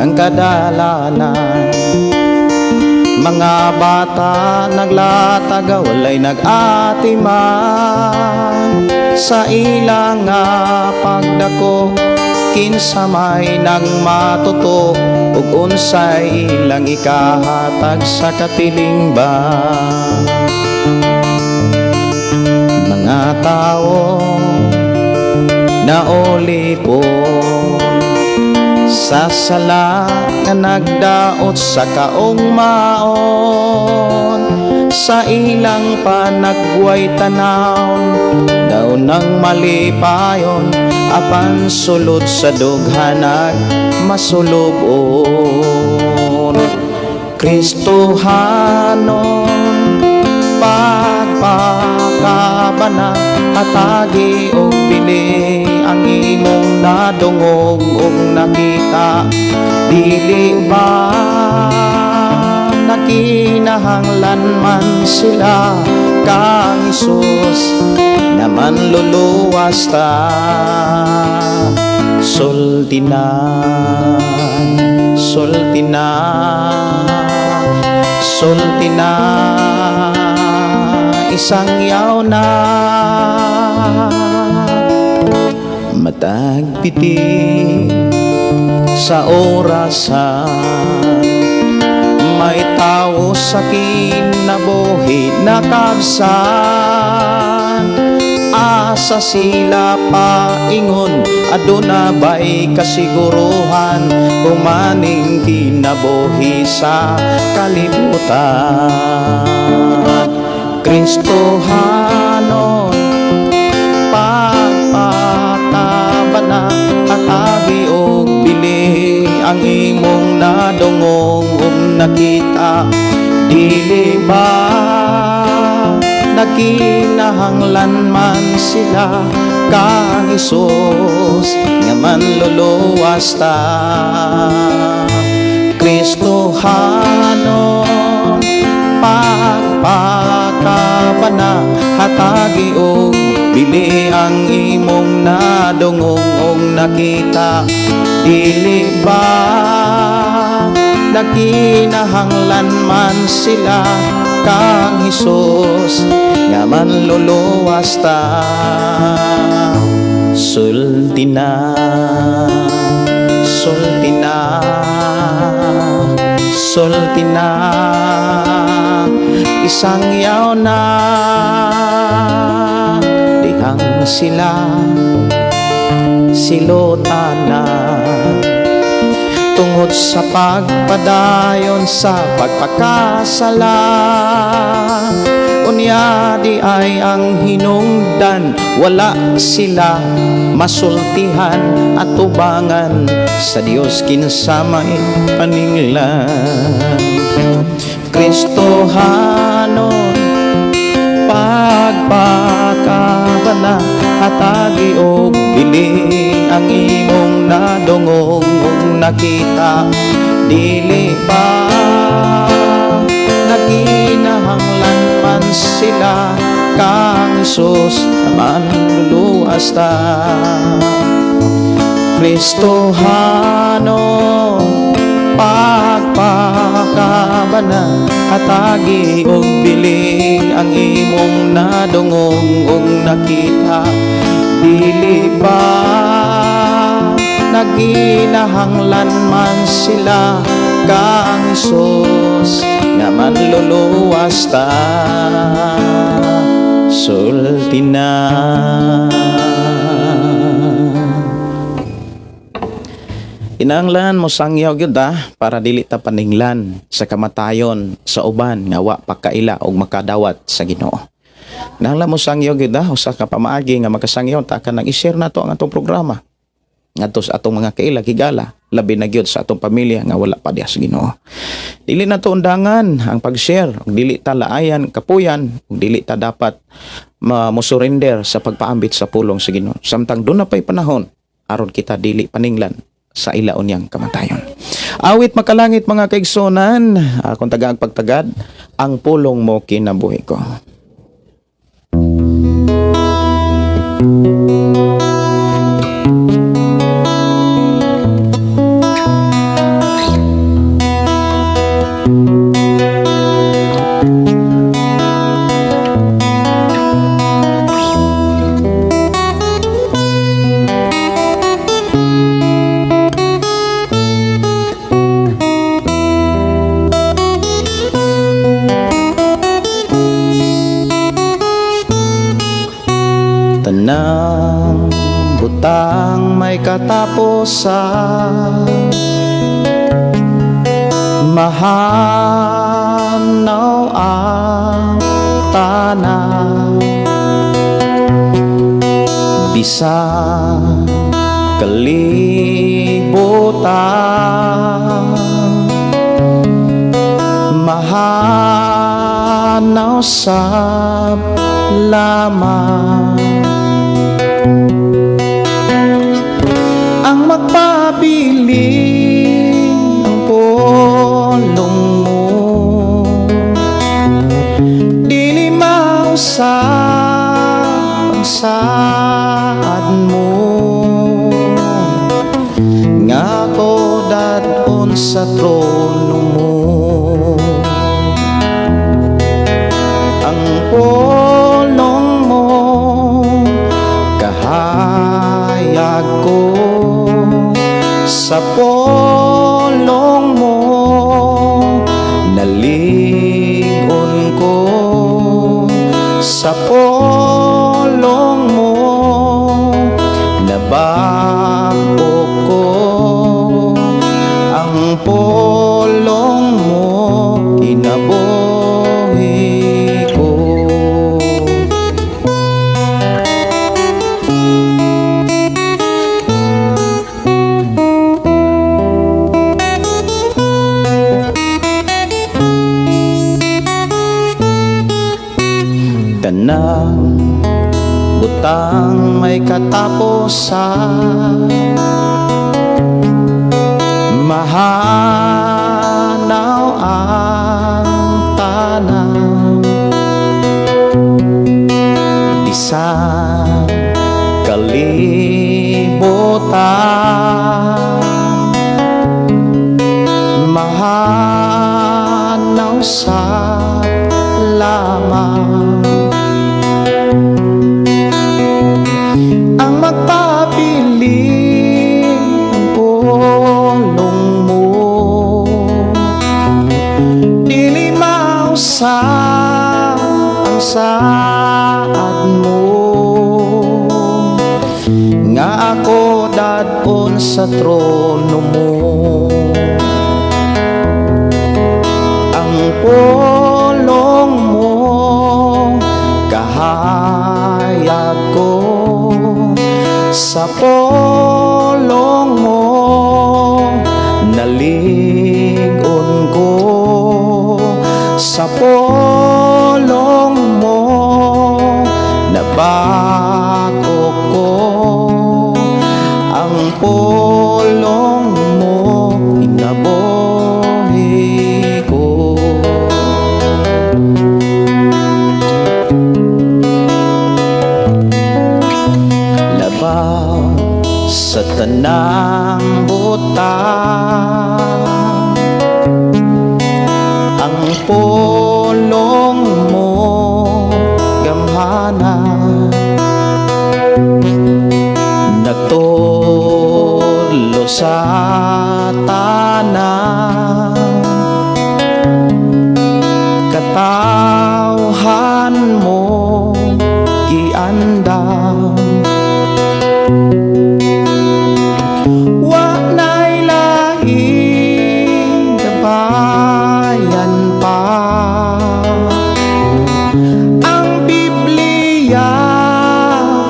Ang kadalanan mga bata naglatagaw walay nag-atiman sa ilang nga pagdako kinsa may nang matuto ug unsay ilang ikahatag sa katilingban mga tao nauli po sa sala nga nagdaot sa kaugmaon sa ilang panagway tanawon daw nang malipayon apan sulod sa dughanag masulubon Kristohanon pagpakabana atagi og bili ang imong nadungog og nakita dili ba nakinahanglan man sila kang Isus naman luluwas ta sultinan isang yaw na matagpitig sa orasan may tao sa kinabuhi nakabsan asa sila paingon aduna ba'y kasiguruhan kumaning kinabuhi sa kalibutan Kristohanon pagpatabana atagi og bili ang imong nadungog ug nakita dili ba naginahanglan man sila kang Isus nga manluluwas ta. Kristohanon pagpakabana hatagi og bili ang imong nadungong og nakita. Dili ba naginahanglan man sila kang Hesus nga manluluwas ta. Sulti na, sulti na, sulti na, isang yaw na dihang sila silutan na tungod sa pagpadayon sa pagpakasala. Unya di ay ang hinungdan, wala sila masultihan at tubangan sa Dios kinsamay paninglan. Kristohanon pagpakabana hatagi og bili ang imong nadungong og nakita. Dili pa naginahanglan man sila kang Hesus na manluluwas ta. Kristohanon pagpakabana hatagi og bili ang imong nadungong og nakita. Dili ba naginahanglan man sila kang Hesus nga manluluwas ta. Sulti na. Inanglan mo sangyaw gyud para dili ta paninglan sa kamatayon sa uban nga wa pakaila og makadawat sa Ginoo. Inanglan mo sangyaw gyud usa ka pamaagi nga makasangyaw ta kanang i-share nato ang atong programa ngadto sa atong mga kaila higala labi na gyud sa atong pamilya nga wala pa diha sa Ginoo. Dili na to undangan ang pag-share ug dili ta laayan kapuyan ug dili ta dapat mo-surrender sa pagpaambit sa pulong sa Ginoo. Samtang doon na pa'y panahon aron kita dili paninglan sa ilaon niyang kamatayon. Awit makalangit mga kaigsonan, kung tagaag pagtagad, ang pulong mo kinabuhi ko. Tanang butang may katapusan, mahanaw ang tanan, bisan kalibutan, mahanaw sa lamang. Ang magpabiling ang pulong mo, dili mausap ang saad mo, nga ko dadon sa trono mo. Ang pulong mo kahayag ko, sa pulong mo nalingon ko, sa pulong mo nabako ko. Ang pulong mo kinabuhi ko. Tanang butang may katapusan, mahanaw ang tanang isang kalibutan, mahanaw sa lamang ang magpabiling ang pulong mo, dili mausap ang saad mo, nga ako dadon sa trono mo. Ang pulong mo kahayag ko, sa pulong mo naligon ko, sa pulong mo nabago ko, ang pulong mo inabuhi ko. Labaw sa tanang butang, ang pulong mo gamhanan, nagtulo sa tanan, katawhan mo giandam, wa na'y laing gabayan pa, ang Biblia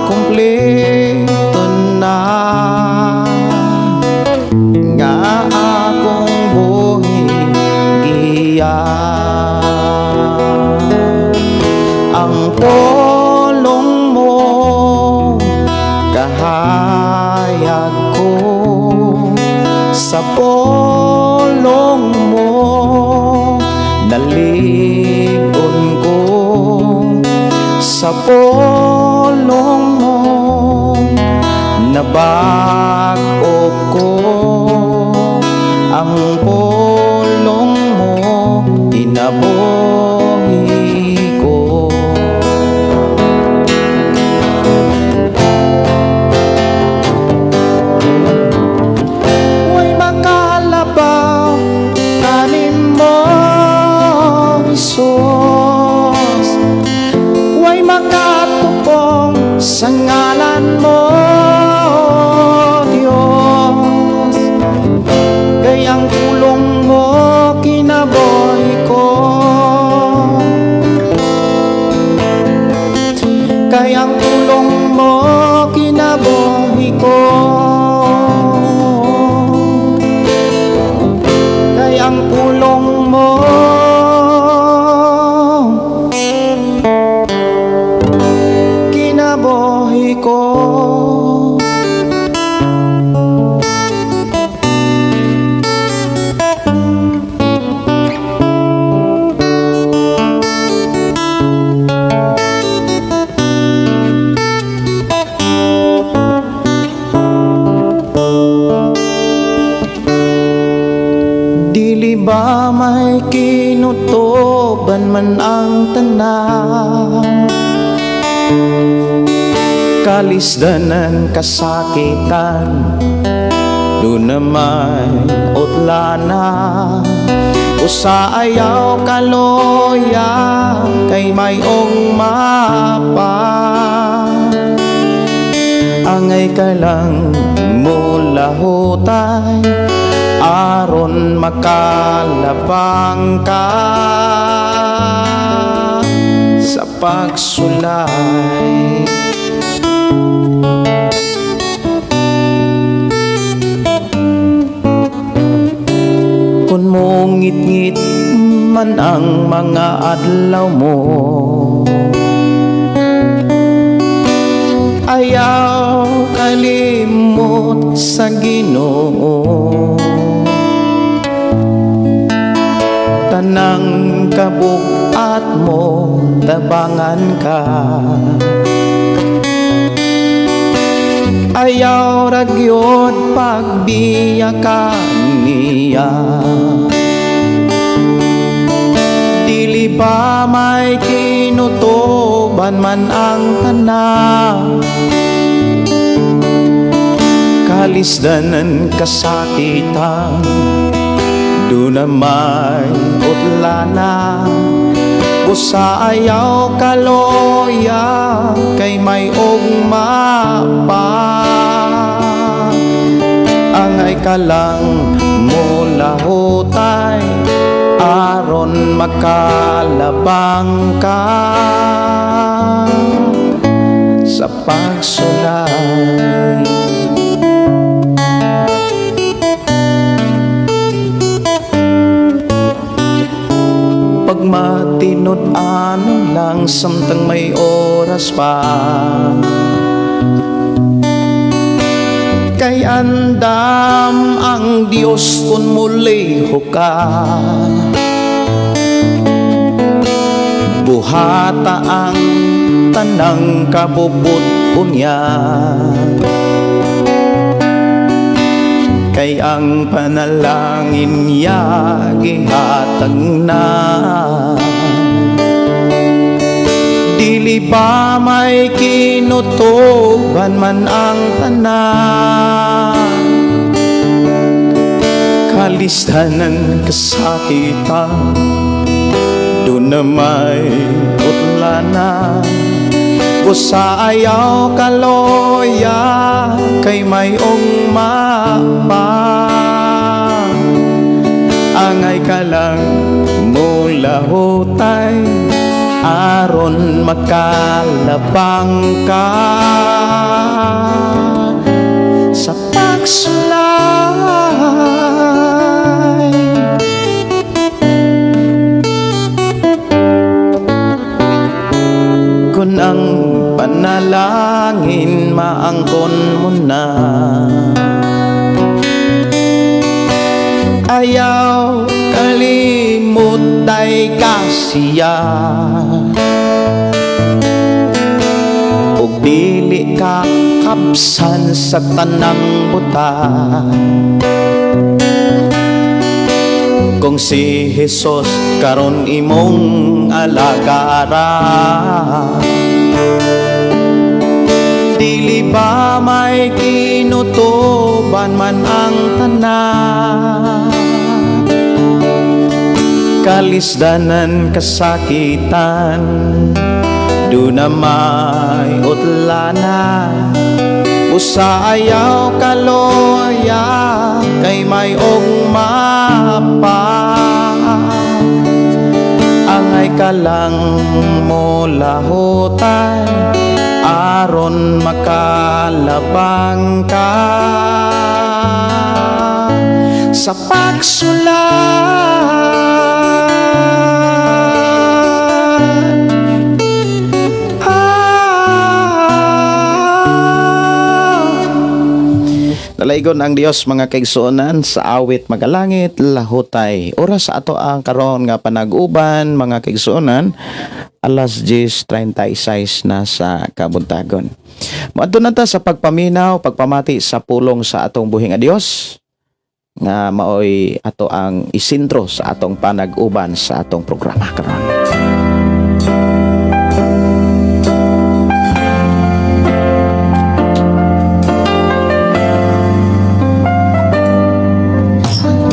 kumpleto na, nga akong buhi giyan. Ang pulong mo kahayag ko, sa pulong mo naligon ko, sa pulong mo nabago ko, ang pulong mo inabuhi ko. Huwag makalabaw tanim mo, Isus, huwag makatupong sa ngalan mo, Diyos, kayang pulong mo kinabuhi ko, kayang pulong mo kinabuhi ko, kayang pulong mo kinabuhi ko. Dili ba may kinutoban man ang tanan, kalisdanan kasakitan, doon na may utlana, usa ayaw kaloya kay mayong mapa, angay ka lang mula hutay aron makalabang ka sa pagsulay. Kung mong ngit-ngit man ang mga adlaw mo, Ayaw kalimot sa Ginoo, tanang kabugat mo tabangan ka. Ayaw ragyod pagbiyakan niya, dili ba may kinutuban man ang tanan, kalisdanan kasakitan, do na may utlana. Busa ayaw kaloya kay may ugma pa, angay ka lang mula hutay aron makalabang ka sa pagsulay. Matinod ano lang samtang may oras pa, kay andam ang Diyos kun muliho ka. Buhata ang tanang kabubot niya, kay ang panalangin niya gihatag na. Dili ba may kinutuban man ang tanan, kalisdanan kasakitan, do na may utlana. Busa ayaw kaloya kay may ugma pa, angay ka lang mula hutay aron makalabang ka sa pagsulay. Kung ang panalangin maangkon mo na, ayaw kalimot tay kasiya, ug dili ka kapsan sa tanang buta. Kung si Jesus karon imong alagara, dili ba may kinutuban man ang tanan, kalisdanan kasakitan, do na may utlana. Busa ayaw kaloya kay may ugma pa, angay ka lang mula hutay aron makalabang ka sa pagsulay. Dalaygon ang Dios mga kaigsuonan sa awit magalangit lahutay. Oras sa ato ang karon nga panag-uban mga kaigsuonan, alas 10:36 na sa kabuntagon. Moadto na ta sa pagpaminaw, pagpamati sa pulong sa atong buhing a Dios nga maoy ato ang isintro sa atong panag-uban sa atong programa karon.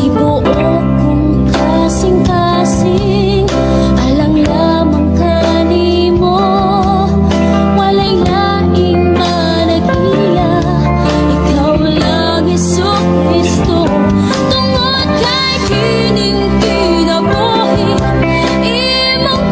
Tibuok kong kasing-kasing, alang lamang kanimo, walay laing managila, ikaw lang Jesucristo. Tungod kay kining kinabuhi, imong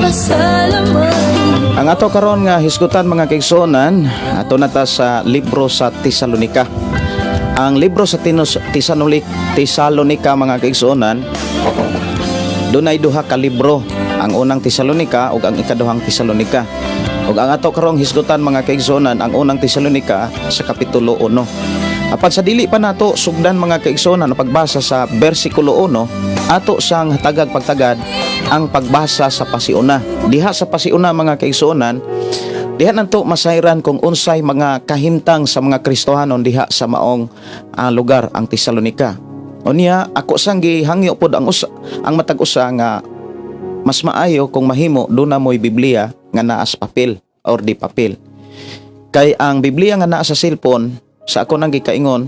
pasalamatan. Ang ato karon nga hisgutan mga kaigsuonan, ato na ta sa libro sa Tesalonika. Ang libro sa Tesalonika mga kaigsuonan, dunay duha ka libro, ang unang Tesalonika ug ang ikaduhang Tesalonika. Ug ang ato karong hisgutan mga kaigsuonan, ang unang Tesalonika sa kapitulo 1. Apan sa dili pa nato sugdan mga kaigsuonan ang pagbasa sa bersikulo 1, ato sang hatagag pagtagad ang pagbasa sa pasiuna. Diha sa pasiuna mga kaigsuonan, diha nanto masayran kung unsay mga kahimtang sa mga Kristohanon diha sa maong lugar ang Tesalonika. Unya ako sang gihangyo pod ang matag usa nga mas maayo kung mahimo do na mo'y Biblia nga naa sa papel or di papel. Kay ang Biblia nga naa sa cellphone, sa ako nang gikaingon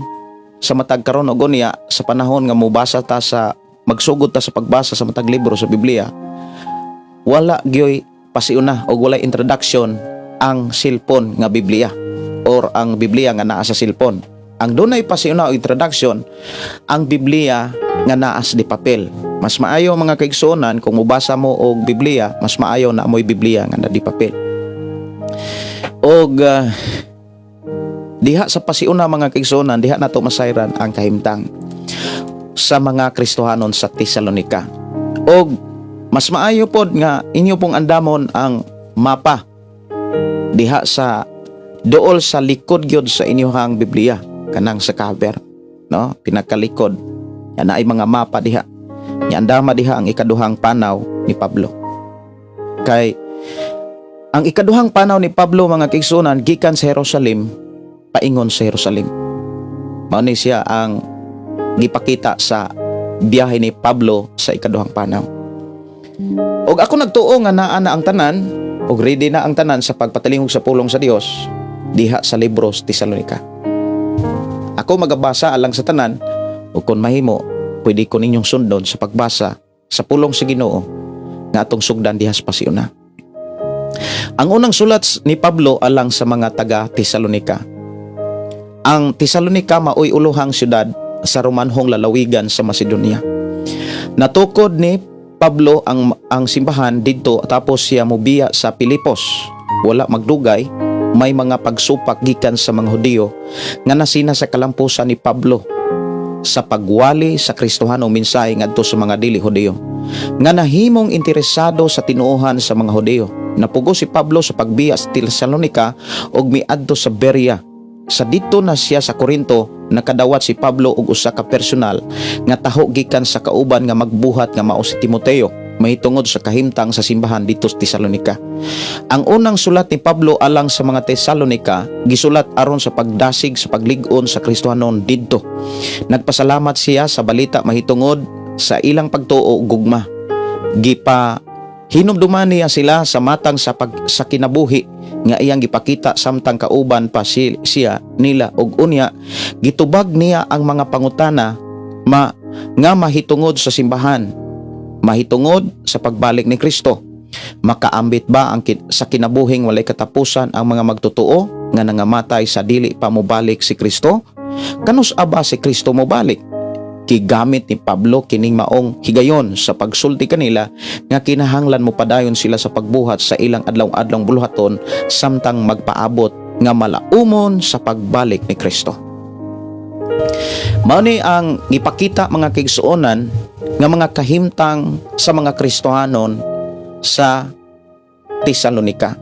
sa matag karon og unya sa panahon nga mobasa ta sa magsugod ta sa pagbasa sa matag libro sa Biblia, wala gyoy pasiuna o wala introduction ang cellphone nga Biblia or ang Biblia nga naa sa cellphone. Ang dunay pasiuna o introduction ang Biblia nga naa sa di papel. Mas maayo mga kaigsuonan kung mubasa mo og Biblia, mas maayo na mo'y Biblia nga na di papel. Og diha sa pasiuna mga kaigsuonan, diha nato masayran ang kahimtang sa mga Kristohanon sa Tesalonika. Og mas maayo pod nga inyo pong andamon ang mapa diha sa dool sa likod gyud sa inyohang Biblia, kanang sa cover, no? Pinakalikod. Yan ay mga mapa diha. Andama diha ang ikaduhang panaw ni Pablo. Kay ang ikaduhang panaw ni Pablo mga kaigsuonan gikan sa Jerusalem paingon sa Jerusalem. Mao ni siya ang gipakita sa biyahe ni Pablo sa ikaduhang panaw. Og ako nagtuo nga naa na ang tanan og ready na ang tanan sa pagpatalingog sa pulong sa Dios diha sa libro sa Tesalonika. Ako magabasa alang sa tanan ug kung mahimo pwede ko ninyong sundon sa pagbasa sa pulong sa Ginoo nga atong sugdan diha sa pasiuna. Ang unang sulat ni Pablo alang sa mga taga Tesalonika. Ang Tesalonika maoy ulohang syudad sa Romanhong lalawigan sa Macedonia. Natukod ni Pablo ang simbahan didto tapos siya mobiya sa Pilipos. Wala magdugay, may mga pagsupak gikan sa mga Hudiyo nga nasina sa kalampusan ni Pablo sa pagwali sa Kristohanong mensahe ngadto sa mga dili Hudiyo, nga nahimong interesado sa tinuohan sa mga Hudiyo. Napugo si Pablo sa pagbiya sa Tesalonika og miadto sa Berea. Sa dito na siya sa Corinto, nakadawat si Pablo og usa ka personal nga taho gikan sa kauban nga magbuhat nga mao si Timoteo, mahitungod sa kahimtang sa simbahan dito sa Tesalonika. Ang unang sulat ni Pablo alang sa mga Tesalonika gisulat aron sa pagdasig sa paglig-on sa Kristohanon didto. Nagpasalamat siya sa balita mahitungod sa ilang pagtuo ug gugma. Hinumduman niya sila sa matang sa kinabuhi nga iyang gipakita samtang kauban pa siya nila og unya gitubag niya ang mga pangutana nga mahitungod sa simbahan, mahitungod sa pagbalik ni Kristo. Makaambit ba sa kinabuhing walay katapusan ang mga magtotoo nga nangamatay sa dili pa mobalik si Kristo? Kanus aba si Kristo mobalik? Kigamit ni Pablo kining maong higayon sa pagsulti kanila nga kinahanglan mo padayon sila sa pagbuhat sa ilang adlaw-adlong buluhaton samtang magpaabot nga malaumon sa pagbalik ni Kristo. Mao ni ang ipakita mga kaigsuonan nga mga kahimtang sa mga Kristohanon sa Tesalonika.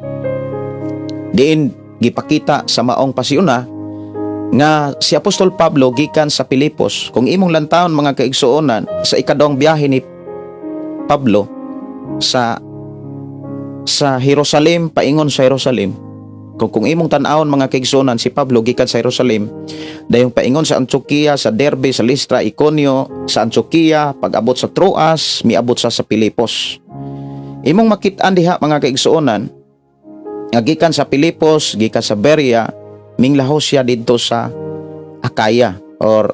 Diin gipakita sa maong pasiuna nga si Apostol Pablo gikan sa Pilipos. Kung imong lantawon mga kaigsuonan sa ikadawang biyahe ni Pablo sa Jerusalem paingon sa Jerusalem, kung imong tan-awon mga kaigsuonan si Pablo gikan sa Jerusalem dayong paingon sa Antioquia, sa Derbe, sa Listra, Iconio, sa Antioquia, pag-abot sa Troas, miabot sa Pilipos. Imong makit-an diha mga kaigsuonan nga gikan sa Pilipos, gikan sa Berea, minglaho siya dito sa Akaya or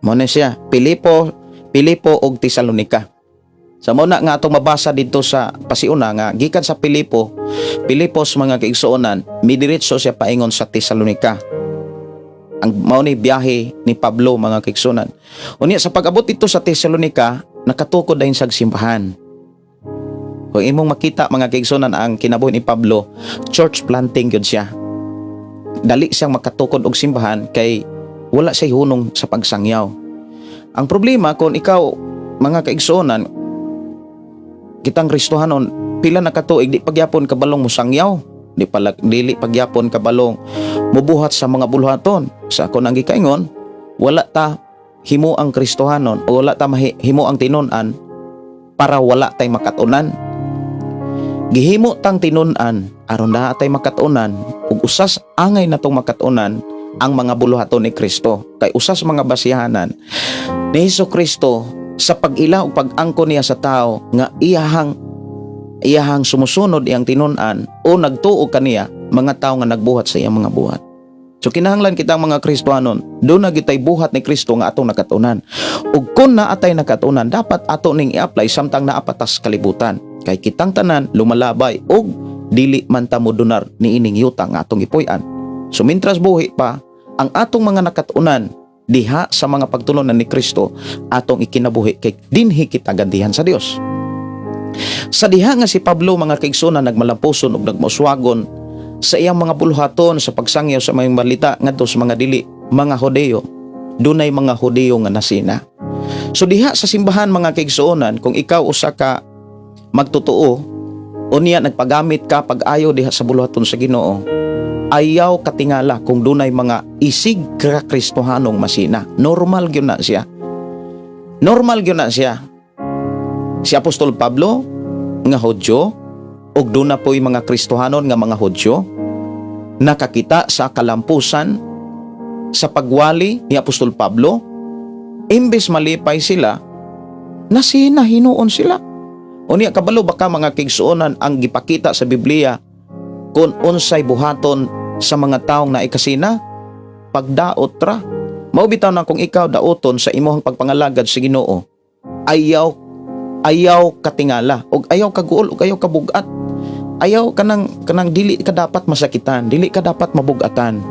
muna siya Pilipo og Tesalonika. Sa muna nga atong mabasa dito sa pasiuna nga gikan sa Pilipos mga kaigsuonan, midiretso siya paingon sa Tesalonika. Ang mao ni biyahe ni Pablo mga kaigsuonan. Unya sa pag-abot dito sa Tesalonika, nakatukod dayon sa simbahan. Kung imong makita mga kaigsunan ang kinabuhi ni Pablo, church planting yun siya. Dali siyang makatukod og simbahan kay wala siya hunong sa pagsangyaw. Ang problema kung ikaw mga kaigsunan, kitang Kristohanon, pila na katuig di pagyapon kabalong mo sangyaw, dili pagyapon kabalong mubuhat sa mga buluhaton. Sa ako nang gikaingon, wala ta himo ang Kristohanon o wala ta himo ang tinun-an para wala tay makatunan. Gihimo tang tinun-an aron naa tay makatunan ug usas angay natong makatunan ang mga buluhaton ni Kristo. Kay usas mga basihanan ni Hesukristo sa pag-ila ug pag-angkon niya sa tao nga iyahang sumusunod iyang tinun-an o nagtuo kaniya mga tao nga nagbuhat sa iyang mga buhat. So kinahanglan kitang mga Kristohanon, doon na gitay buhat ni Kristo nga atong nakatunan. Ug kung naatay nakatunan, dapat ato ning i-apply samtang naapatas kalibutan. Kay kitang tanan lumalabay og dili man ta modunar ni ining yuta nga atong ipuy-an. So mintras buhi pa ang atong mga nakatunan diha sa mga pagtulunan ni Kristo, atong ikinabuhi kay dinhi kita gandihan sa Dios. Sa diha nga si Pablo mga kaigsunan nagmalampuson ug nagmuswagon sa iyang mga buluhaton sa pagsangyaw sa mga balita ngadto sa mga dili mga Hodeo, dunay mga Hodeo nga nasina. So diha sa simbahan mga kaigsuonan, kung ikaw usa ka magtotoo unya nagpagamit ka pag-ayo diha sa buluhaton sa Ginoo, ayaw katingala kung dunay mga isig ka Kristohanong masina. Normal gyud na siya. Normal gyud na siya. Si Apostol Pablo nga Hodyo ug duna po'y mga Kristohanon nga mga Hodyo nakakita sa kalampusan sa pagwali ni Apostol Pablo. Imbes malipay sila, nasina hinuon sila. Unya kabalo baka mga kaigsuonan ang gipakita sa Biblia kung unsay buhaton sa mga taong naikasina, pagdaot ra. Mao bitaw na kung ikaw daoton sa imong pagpangalagad sa Ginoo, ayaw katingala ug ayaw kaguol ug ayaw kabugat. Ayaw kanang dili ka dapat masakitan, dili ka dapat mabugatan.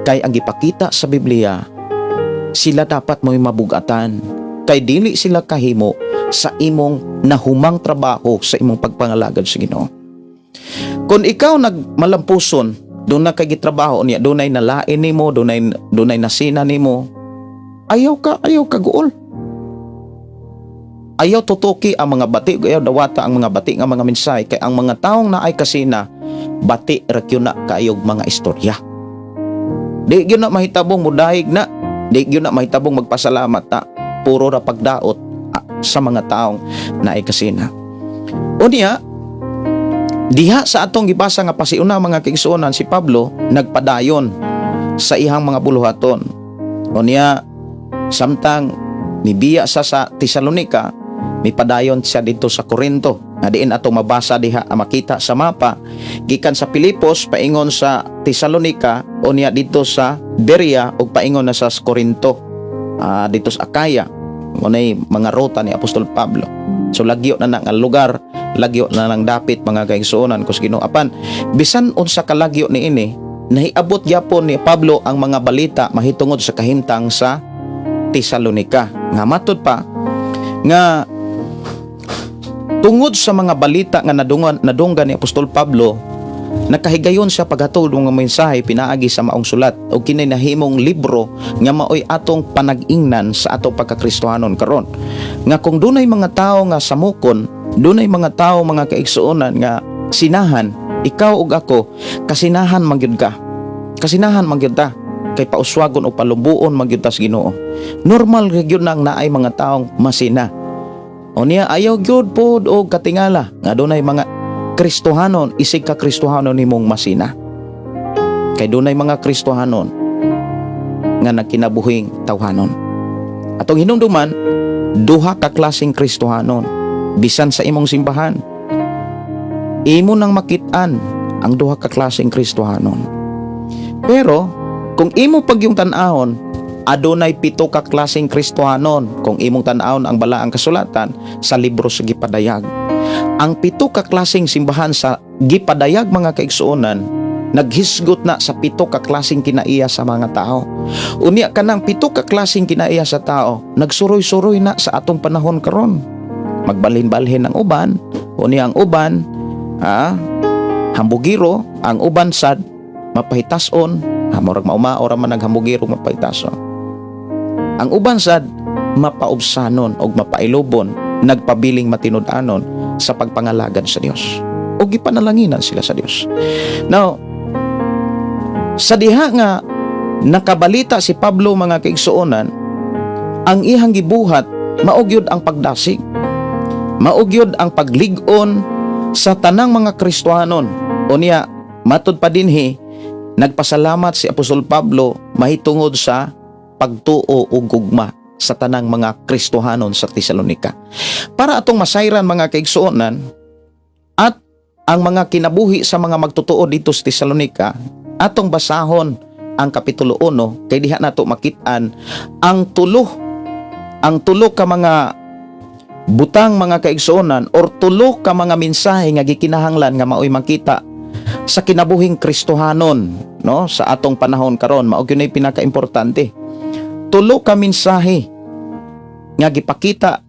Kay ang gipakita sa Biblia, sila dapat mo'y mabugatan. Kay dili sila kahimo sa imong nahumang trabaho sa imong pagpangalagad sa Ginoo. Kung ikaw nagmalampuson, doon na kay gitrabaho niya, doon ay nalain nimo, doon ay nasina nimo, ayaw ka guol. Ayaw tutuki ang mga bati, ayaw dawata ang mga bati nga mga mensahe, kay ang mga taong naay kasina, bati rakyuna kaayog mga istorya. Di gyud na mahitabong mudahig na, di gyud na mahitabong magpasalamat na, puro ra pagdaot sa mga taong naay kasina. Unya, diha sa atong gibasa nga pasiuna mga kaigsuonan, si Pablo nagpadayon sa ihang mga buluhaton. Unya, samtang nibiya sa Tesalonica, mipadayon siya dito sa Corinto. Diin ato mabasa diha makita sa mapa, gikan sa Pilipos paingon sa Tesalonica, unya dito sa Berea ug paingon na sa Corinto, dito sa Akaya. Munay mga ruta ni Apostol Pablo. So lagyo na nga lugar, lagyo na lang dapit mga kaigsuonan kus Ginoo. Apan bisan unsa ka lagyo niini, nahiabot gyapon ni Pablo ang mga balita mahitungod sa kahimtang sa Tesalonica. Nga matud pa nga tungod sa mga balita nga nadunggan ni Apostol Pablo, nakahigayon siya paghatod ng mensahe pinaagi sa maong sulat o kinay nahimong libro nga maoy atong panag-ingnan sa atong pagkakristohanon karon. Nga kung dunay mga tao nga samukon, dunay mga tao mga kaigsuonan nga sinahan, ikaw ug ako kasinahan man gyud ka. Kasinahan man gyud ta kay pauswagon o palumbuon man gyud ta sa Ginoo. Normal gyud nang naay mga taong masina. O niya ayaw gyud pod og katingala nga dunay mga Kristohanon, isig ka Kristohanon nimong masina. Kay dunay mga Kristohanon nga nagkinabuhing tawhanon. Atong hinumduman, duha ka klaseng Kristohanon bisan sa imong simbahan. Imo nang makit-an ang duha ka klaseng Kristohanon. Pero kung imo pag yung tan-ahon, adunay 7 ka klaseng Kristohanon kung imong tan-ahon ang balaang kasulatan sa libro sa Gipadayag. Ang 7 ka klaseng simbahan sa Gipadayag mga kaigsuonan naghisgot na sa 7 ka klaseng kinaiya sa mga tao. Unya kanang 7 ka klaseng kinaiya sa tao nagsuroy-suroy na sa atong panahon karon. Magbalhin-balhin ang uban, Uni ang uban, hambugiro, ang uban sad mapahitason, murag mauma ora man naghambugiro mapahitason. Ang uban sad mapaubsanon og mapailubon, nagpabiling matinud-anon sa pagpangalagad sa Dios. O gipanalanginan sila sa Dios. Now, sa diha nga nakabalita si Pablo mga kaigsuonan, ang ihang gibuhat maugyod ang pagdasig, maugyod ang paglig-on sa tanang mga Kristohanon. Unya matud pa dinhi, nagpasalamat si Apostol Pablo mahitungod sa pagtuo ug gugma sa tanang mga Kristohanon sa Tesalonika. Para atong masayran mga kaigsuonan at ang mga kinabuhi sa mga magtutuo dito sa Tesalonika, atong basahon ang kapitulo 1 kay diha nato makit-an ang tulo ka mga butang mga kaigsuonan or tulo ka mga mensahe nga gikinahanglan nga maoy makita sa kinabuhing Kristohanon, no, sa atong panahon karon. Mao gyud ay pinakaimportante. Tulo ka mensahe nga gipakita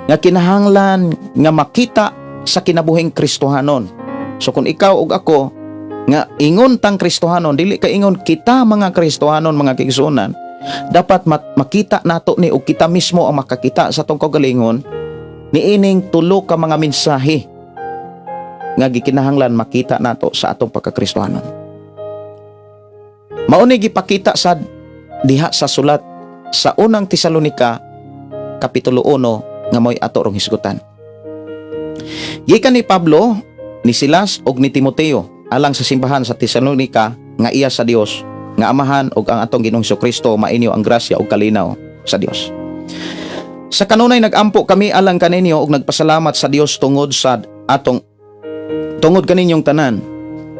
nga kinahanglan nga makita sa kinabuhing Kristohanon. So kung ikaw ug ako nga ingon tang Kristohanon, dili ka ingon kita mga Kristohanon mga kaigsuonan, dapat makita nato ni ug kita mismo ang makakita sa atong kaugalingon niining tulo ka mga mensahe nga gikinahanglan makita nato sa atong pagkakristohanon. Mao ni gipakita sa diha sa sulat sa unang Tesalonika kapitulo 1 nga moy ato rong hisgutan. Gikan ni Pablo, ni Silas ug ni Timoteo alang sa simbahan sa Tesalonika nga iya sa Dios nga Amahan ug ang atong Ginoong Jesucristo mainyo ang grasya ug kalinaw sa Dios. Sa kanunay nagampo kami alang kaninyo ug nagpasalamat sa Dios tungod kaninyong tanan.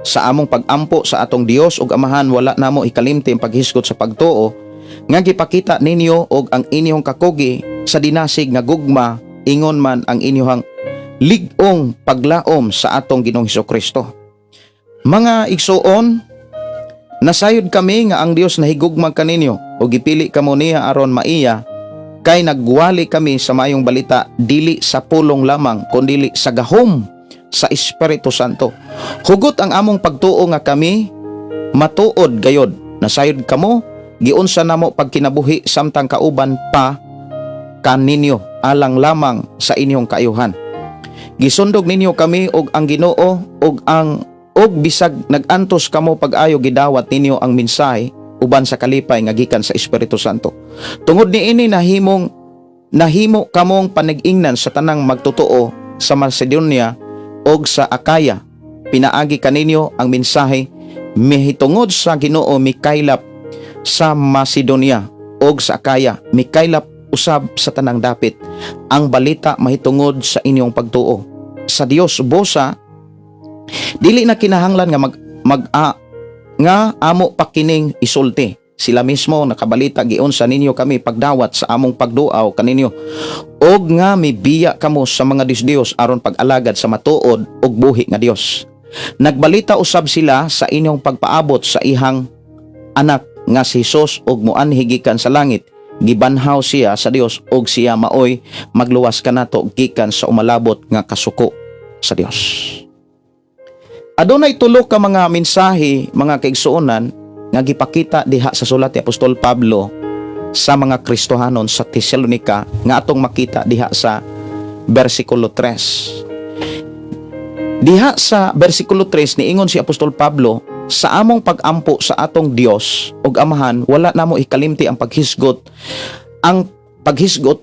Sa among pagampo sa atong Dios ug Amahan wala namo ikalimti ang paghisgot sa pagtuo nga gipakita ninyo og ang inyong kakugi sa dinasig nga gugma, ingon man ang inyong lig-ong paglaom sa atong Ginoong Jesucristo. Mga igsuon, nasayod kami nga ang Dios nahigugma kaninyo o gipili kamo niya aron maiya, kay nagwali kami sa mayong balita dili sa pulong lamang kundi sa gahom sa Espiritu Santo. Hugot ang among pagtuo nga kami matuod gayod. Nasayod kamo, giunsa namo pagkinabuhi samtang kauban pa kaninyo alang lamang sa inyong kaayuhan. Gisundog ninyo kami og ang Ginoo og bisag nagantos kamo pag-ayo gidawat ninyo ang mensahe uban sa kalipay nga gikan sa Espiritu Santo. Tungod niini nahimo kamong panag-ingnan sa tanang magtutuo sa Macedonia og sa Akaya. Pinaagi kaninyo ang mensahe mihitungod sa Ginoo mikaylap sa Macedonia og sa Akaya, mikaylap usab sa tanang dapit ang balita mahitungod sa inyong pagtuo sa Dios bosa. Dili na kinahanglan nga amo pakining isulti. Sila mismo nakabalita giunsa ninyo kami pagdawat sa among pagduaw kaninyo og nga mibiya kamo sa mga Dios aron pag-alagad sa matuod og buhi nga Dios. Nagbalita usab sila sa inyong pagpaabot sa ihang anak nga si Jesus og muanhi gikan sa langit. Gibanhaw siya sa Dios og siya maoy magluwas kanato gikan sa umalabot nga kasuko sa Dios. Adunay tulo ka mga mensahe mga kaigsuonan nga gipakita diha sa sulat ni Apostol Pablo sa mga Kristohanon sa Tesalonika nga atong makita diha sa bersikulo 3. Diha sa bersikulo 3 niingon si Apostol Pablo, sa among pagampo sa atong Dios ug Amahan wala namo ikalimti ang paghisgot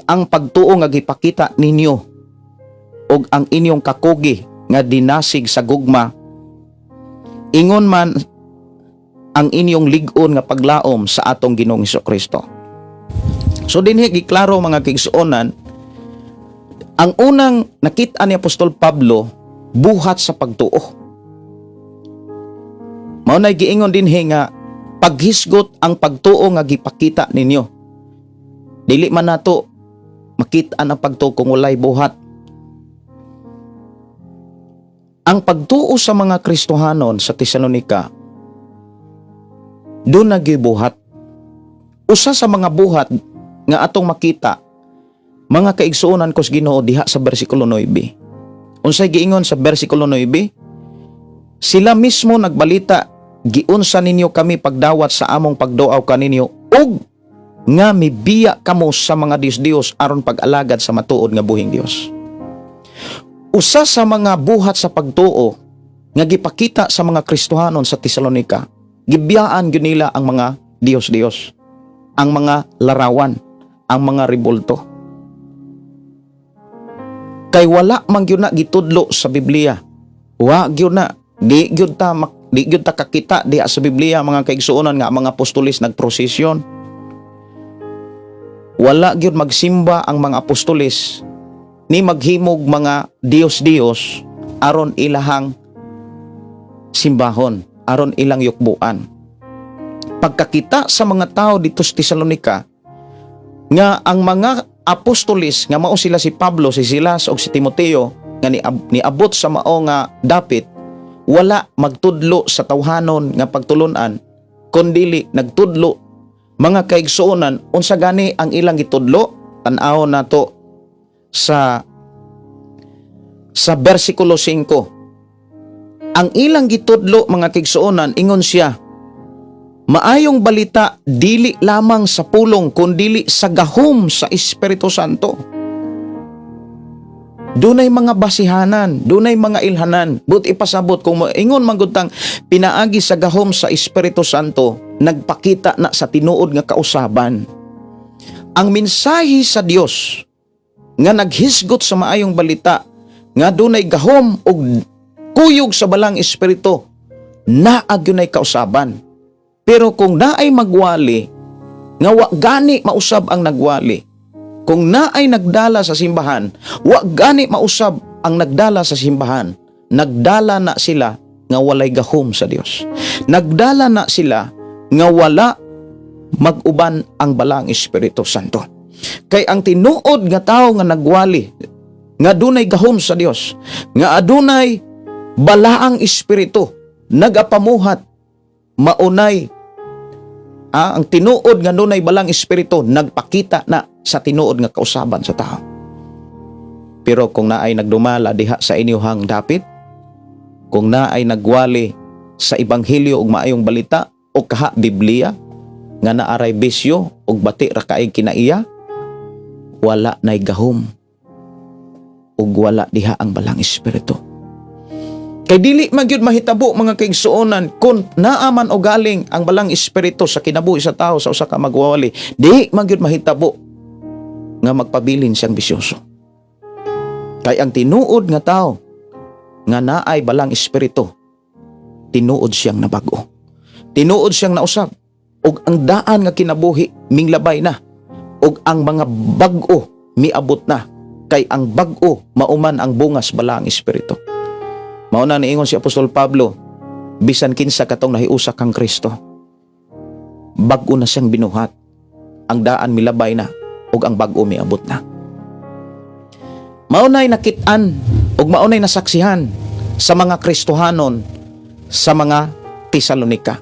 ang pagtuo nga gipakita ninyo ug ang inyong kakugi nga dinasig sa gugma, ingon man ang inyong lig-on nga paglaom sa atong Ginoong Jesucristo. So dinhi giklaro mga kaigsuonan, ang unang nakita ni Apostol Pablo buhat sa pagtuo. Mao nay giingon dinhi nga paghisgot ang pagtuo nga gipakita ninyo. Dili man nato makita ang pagtuo kung walay buhat. Ang pagtuo sa mga Kristohanon sa Tesalonika doon nagibuhat. Usa sa mga buhat nga atong makita mga kaigsuonan kos Ginoo diha sa bersikulo 9. Unsay giingon sa bersikulo 9? Sila mismo nagbalita, giunsa ninyo kami pagdawat sa among pagduaw kaninyo ug nga mibiya kamo sa mga Dios aron pag-alagad sa matuod nga buhing Dios. Usa sa mga buhat sa pagtuo nga gipakita sa mga Kristohanon sa Tesalonika, gibiyaan gyud nila ang mga Dios, ang mga larawan, ang mga rebulto. Kay wala man gyud na gitudlo sa Biblia. Wa gyud na di gyud ta kakita diha sa Biblia mga kaigsuonan nga mga apostolis nagprosesyon. Wala gyud magsimba ang mga apostolis ni maghimog mga Dios aron ilahang simbahon, aron ilang yukbuan. Pagkakita sa mga tao dito sa Tesalonika nga ang mga apostolis nga mao sila si Pablo, si Silas ug si Timoteo nga niabot sa mao nga dapit, wala magtudlo sa tawhanon nga pagtulunan, kundili nagtudlo mga kaigsuonan. Unsa gani ang ilang gitudlo? Tan-awon nato sa bersikulo 5. Ang ilang gitudlo mga kaigsuonan, ingon siya, maayong balita dili lamang sa pulong kundili sa gahom sa Espiritu Santo. Dunay mga basihanan, dunay mga ilhanan, but ipasabot kung ingon manggutang pinaagi sa gahom sa Espiritu Santo, nagpakita na sa tinuod nga kausaban. Ang mensahe sa Dios nga naghisgot sa maayong balita nga dunay gahom ug kuyog sa balang espiritu, naa gyud kausaban. Pero kung naay magwali, nga wa gani mausab ang nagwali. Kung naay nagdala sa simbahan, wa gani mausab ang nagdala sa simbahan. Nagdala na sila nga walay gahom sa Dios. Nagdala na sila nga wala mag-uban ang balang Espiritu Santo. Kay ang tinuod nga tao nga nagwali, nga dunay gahom sa Dios, nga adunay balaang espiritu, nagapamuhat, maunay ang tinuod nga dunay balang espiritu nagpakita na sa tinuod nga kausaban sa tao. Pero kung naay nagdumala diha sa inyuhang dapit, kung naay nagwali sa ebanghelyo ug maayong balita o kaha Biblia nga naaray bisyo ug bati ra kaay kinaiya, wala nay gahom ug wala diha ang balang espiritu. Kay dili man gyud mahitabo mga kaigsuonan kung naaman o galing ang balang espiritu sa kinabuhi sa tao sa usa ka magwawali, di man gyud mahitabo nga magpabilin siyang bisyoso. Kay ang tinuod nga tao nga naay balang espiritu, tinuod siyang nabago. Tinuod siyang nausab ug ang daan nga kinabuhi minglabay na ug ang mga bag-o miabot na, kay ang bag-o mauman ang bungas balang espiritu. Mao na niingon si Apostol Pablo, bisan kinsa katong nahiusa kang Kristo, bag-o na siyang binuhat, ang daan milabay na ug ang bag-o miabot na. Maunay nakit-an ug maunay nasaksihan sa mga Kristohanon sa mga Tesalonika.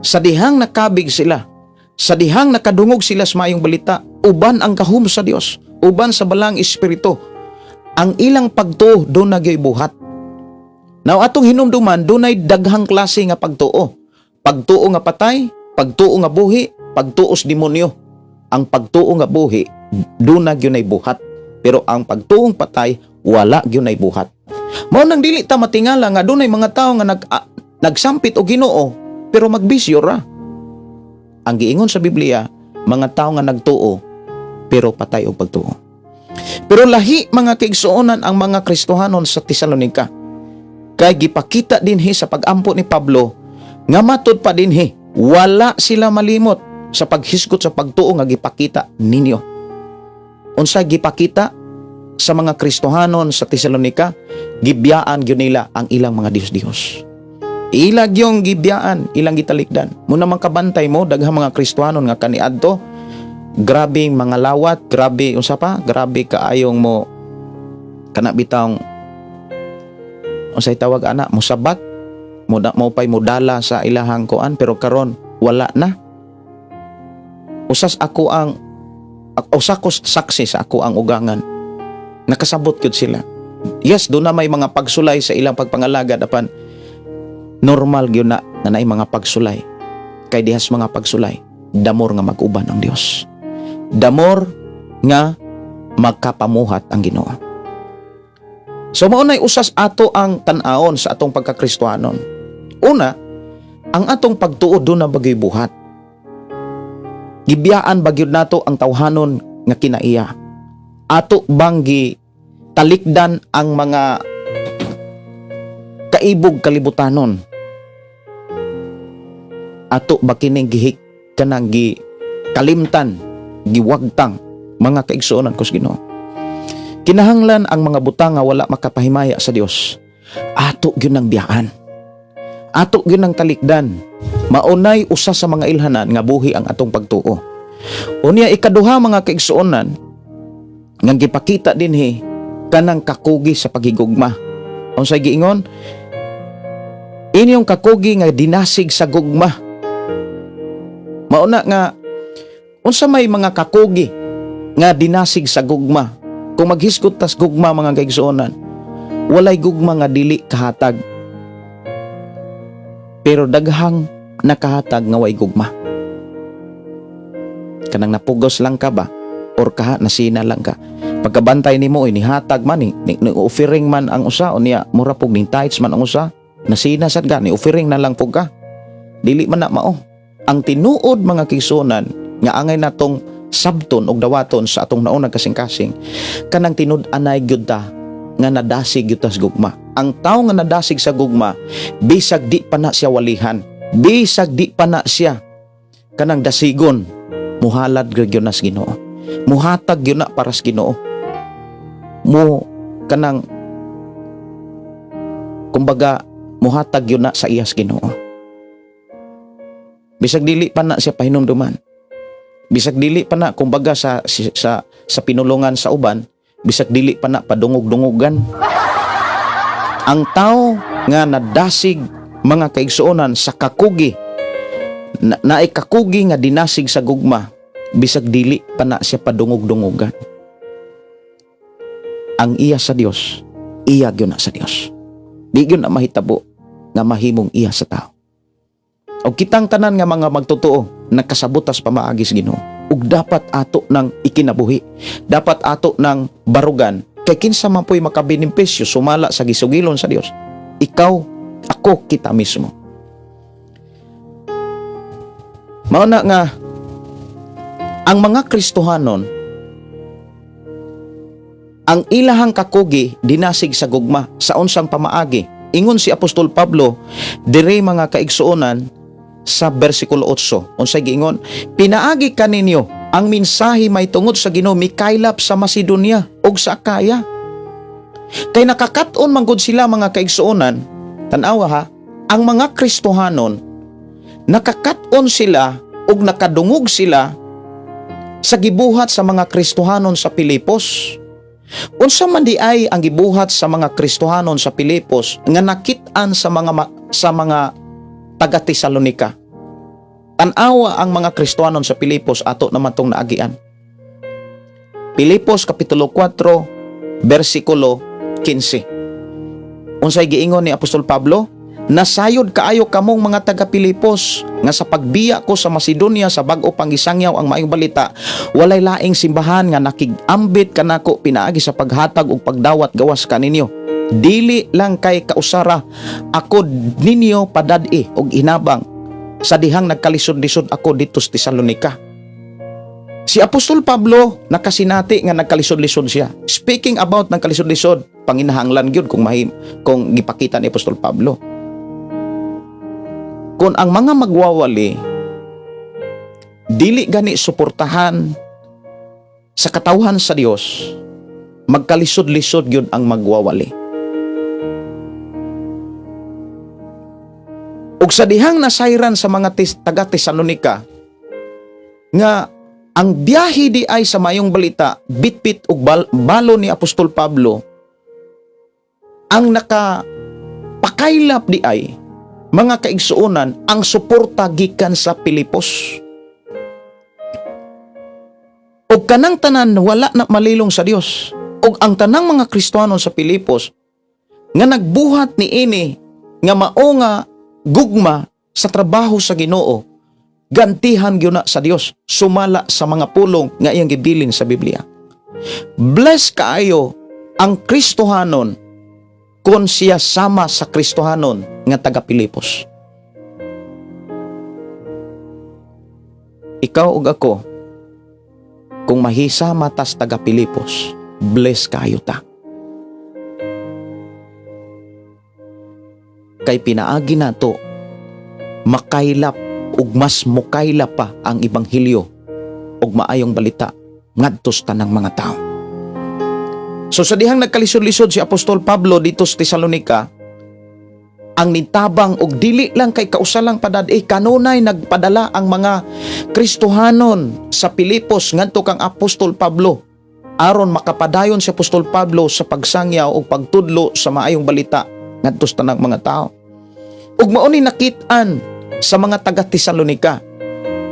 Sa dihang nakabig sila, sa dihang nakadungog sila sa maayong balita, uban ang gahom sa Dios, uban sa balang espiritu, ang ilang pagtuo doon nagyoy buhat. Now atong hinumduman, dunay daghang klase nga pagtuo. Pagtuo nga patay, pagtuo nga buhi, pagtuos demonyo. Ang pagtuo nga buhi, duna gyunay buhat. Pero ang pagtuong patay, wala gyunay buhat. Mao nang dili ta matingala nga dunay mga tao nga nagsampit og Ginoo, pero magbisyo ra. Ang giingon sa Biblia, mga tao nga nagtuo, pero patay og pagtuo. Pero lahi mga kaigsuonan ang mga Kristohanon sa Tesalonika. Kay gipakita dinhi sa pagampo ni Pablo nga matud pa dinhi wala sila malimot sa paghisgot sa pagtuo nga gipakita ninyo. Unsa gipakita sa mga Kristohanon sa Tesalonika? Gibiyaan gyud nila ang ilang mga Dios. Ilag yung gibiyaan, ilang gitalikdan. Muna man kabantay mo daghang mga Kristohanon nga kaniadto, grabing mga lawat, grabe unsa pa, grabe kaayong mo kana bitang unsay tawag ana, mosabat, mo pay modala sa ilahang kuan, pero karon wala na. Usas ako saksi sa ako ang ugangan. Nakasabot gyud sila. Yes, doon na may mga pagsulay sa ilang pagpangalagad apan normal gyud na nay mga pagsulay. Kay dihas mga pagsulay, damor nga mag-uban ang Dios. Damor nga magkapamuhat ang Ginoo. So maunay usas ato ang tan-aon sa atong pagkakristohanon. Una, ang atong pagtuo doon na bagay buhat. Gibiyaan bagyod nato ang tawhanon nga kinaiya. Ato banggi talikdan ang mga kaibog kalibutanon. Ato ba kining gihik kanang gi kalimtan, giwagtang mga kaigsuonan kus Ginoo. Kinahanglan ang mga butang nga wala makapahimaya sa Dios. Ato gyud nang biyaan. Ato gyud nang talikdan. Maunay usa sa mga ilhanan nga buhi ang atong pagtuo. Unya ikaduha mga kaigsuonan nga gipakita dinhi kanang kakugi sa paghigugma. Unsay giingon? Inyong kakugi nga dinasig sa gugma. Mauna nga unsa may mga kakugi nga dinasig sa gugma. Kung maghisgot tas gugma mga kaigsuonan, walay gugma nga dili kahatag. Pero daghang nakahatag nga way gugma. Kanang napugos lang ka ba? Or kaha nasina lang ka? Pagkabantay nimo ni hatag man ni offering man ang usa o niya mura pug ning tithes man ang usa, nasina sad ka ni offering na lang pug ka. Dili man na mao. Ang tinuod mga kaigsuonan nga angay natong sabton og dawaton sa atong naunang kasing-kasing kanang tinud-anay gyud ta nga nadasig gyud tas gugma. Ang tawo nga nadasig sa gugma bisag di pa na siya walihan, bisag di pa na siya kanang dasigon, muhalad gyud nas Ginoo. Muhatag gyud na para sa Ginoo. Mo kanang kumbaga muhatag gyud na sa iyas Ginoo. Bisag dili pa na siya pahinumduman. Bisag dili pa na kumbaga sa pinulungan sa uban, bisag dili pa na padungog-dungogan. Ang tao nga nadasig mga kaigsuonan sa kakugi, naay kakugi nga dinasig sa gugma, bisag dili pa na siya padungog-dungogan. Ang iya sa Dios, iya gyud na sa Dios. Di gyud na mahitabo nga mahimong iya sa tao. O kitang tanan nga mga magtotoo nakasabutas pamaagis Ginoo. Ug dapat ato nang ikinabuhi. Dapat ato nang barugan kay kinsa man po'y makabenepisyo sumala sa gisugilon sa Dios. Ikaw, ako, kita mismo. Mao na nga ang mga Kristohanon ang ilahang kakugi dinasig sa gugma sa unsang pamaagi. Ingon si Apostol Pablo dire mga kaigsuonan sa versikulo 8. Unsay giingon? Pinaagi kaninyo ang mensahe may tungod sa Ginoo mikaylap sa Macedonia ug sa Akaya. Kay nakakaton man gud sila mga kaigsuonan, tan-awa ha, ang mga Kristohanon nakakaton sila ug nakadungog sila sa gibuhat sa mga Kristohanon sa Pilipos. Unsa man di ay ang gibuhat sa mga Kristohanon sa Pilipos nga nakit-an sa mga taga Tesalonika. Tan-awa ang mga Kristohanon sa Pilipos ato naman tong naagian. Pilipos kapitulo 4 versikulo 15. Unsay giingon ni Apostol Pablo? Nasayod kaayo kamong mga taga Pilipos nga sa pagbiya ko sa Macedonia sa bag-o pangisangyaw ang maayong balita, walay laing simbahan nga nakig-ambit kanako pinaagi sa paghatag ug pagdawat gawas kaninyo. Dili lang kay kausara ako ninyo padad-i og inabang sa dihang nagkalisod-lisod ako dito sa Tesalonika. Si Apostol Pablo nakasinati nga nagkalisod-lisod siya. Speaking about nagkalisod-lisod, panginahanglan gyud kung gipakita ni Apostol Pablo. Kung ang mga magwawali dili gani suportahan sa katawhan sa Dios, magkalisod-lisod gyud ang magwawali. Ug sa dihang nasayran sa mga taga Tesalonika nga ang biyahe di ay sa mayong balita, bitbit ug balo ni Apostol Pablo, ang nakapakaylap di ay mga kaigsuonan ang suporta gikan sa Pilipos. Ug kanang tanan wala na malilong sa Dios. Ug ug ang tanang mga Kristiyanon sa Pilipos nga nagbuhat ni ini nga mao nga gugma sa trabaho sa Ginoo, gantihan gyud na sa Dios sumala sa mga pulong nga iyang gibilin sa Biblia. Bless kaayo ang Kristohanon kung siya sama sa Kristohanon nga taga Pilipos. Ikaw ug ako, kung mahisama tas taga Pilipos, bless kayo ta. Kay pinaagi nato makaylap ug mas mukaylap pa ang ebanghelyo ug maayong balita ngadto sa tanang mga tao. So sa dihang nagkalisod-lisod si Apostol Pablo dito sa Tesalonica, ang nitabang og dili lang kay kausalang padad kanunay nagpadala ang mga Kristohanon sa Pilipos ngadto kang Apostol Pablo aron makapadayon si Apostol Pablo sa pagsangyaw o pagtudlo sa maayong balita ngadto sa tanang mga tao. Ug mao ni nakit-an sa mga taga Tesalonica.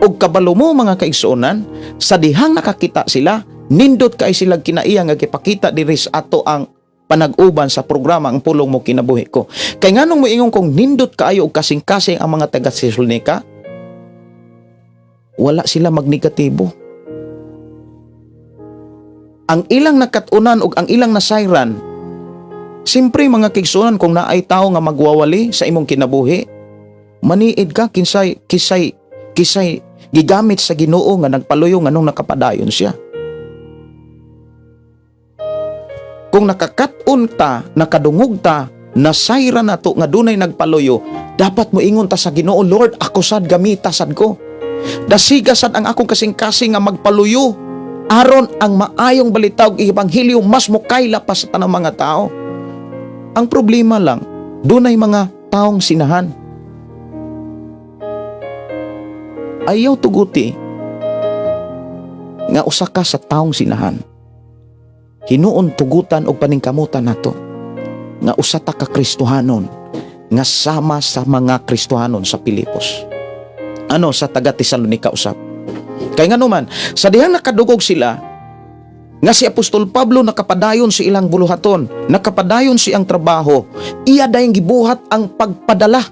Ug kabalo mo mga kaigsuonan, sa dihang nakakita sila, nindot kay sila kinaiya nga gipakita diri sa ato ang panag-uban sa programa ang pulong mo kinabuhi ko. Kay nganong moingon kong nindot kaayo og kasing-kasing ang mga taga Tesalonica? Wala sila magnegatibo. Ang ilang nakatunan ug ang ilang nasayran, simpre mga kaigsuonan, kung naay tao nga magwawali sa imong kinabuhi, maniid ka kisay gigamit sa Ginoo nga nagpaluyo nganong nakapadayon siya. Kung nakakaton ta, nakadungog ta, nasayra na to nga dunay nagpaluyo, dapat mo ingon ta sa Ginoo, Lord, ako sad gamita sad ko. Dasiga sad ang akong kasing-kasing nga magpaluyo aron ang maayong balita ug ebanghelyo mas mukayla pa sa tanang mga tao. Ang problema lang, dunay mga taong sinahan. Ayaw tuguti nga usa ka sa taong sinahan. Hinuon tugutan og paningkamutan nato nga usa ta ka Kristohanon nga sama sa mga Kristohanon sa Pilipos. Ano sa taga Tesalonica usab. Kay nganuman, sa dihang nakadugog sila nga si Apostol Pablo nakapadayon si ilang buluhaton, nakapadayon si ang trabaho, iya dayang gibuhat ang pagpadala.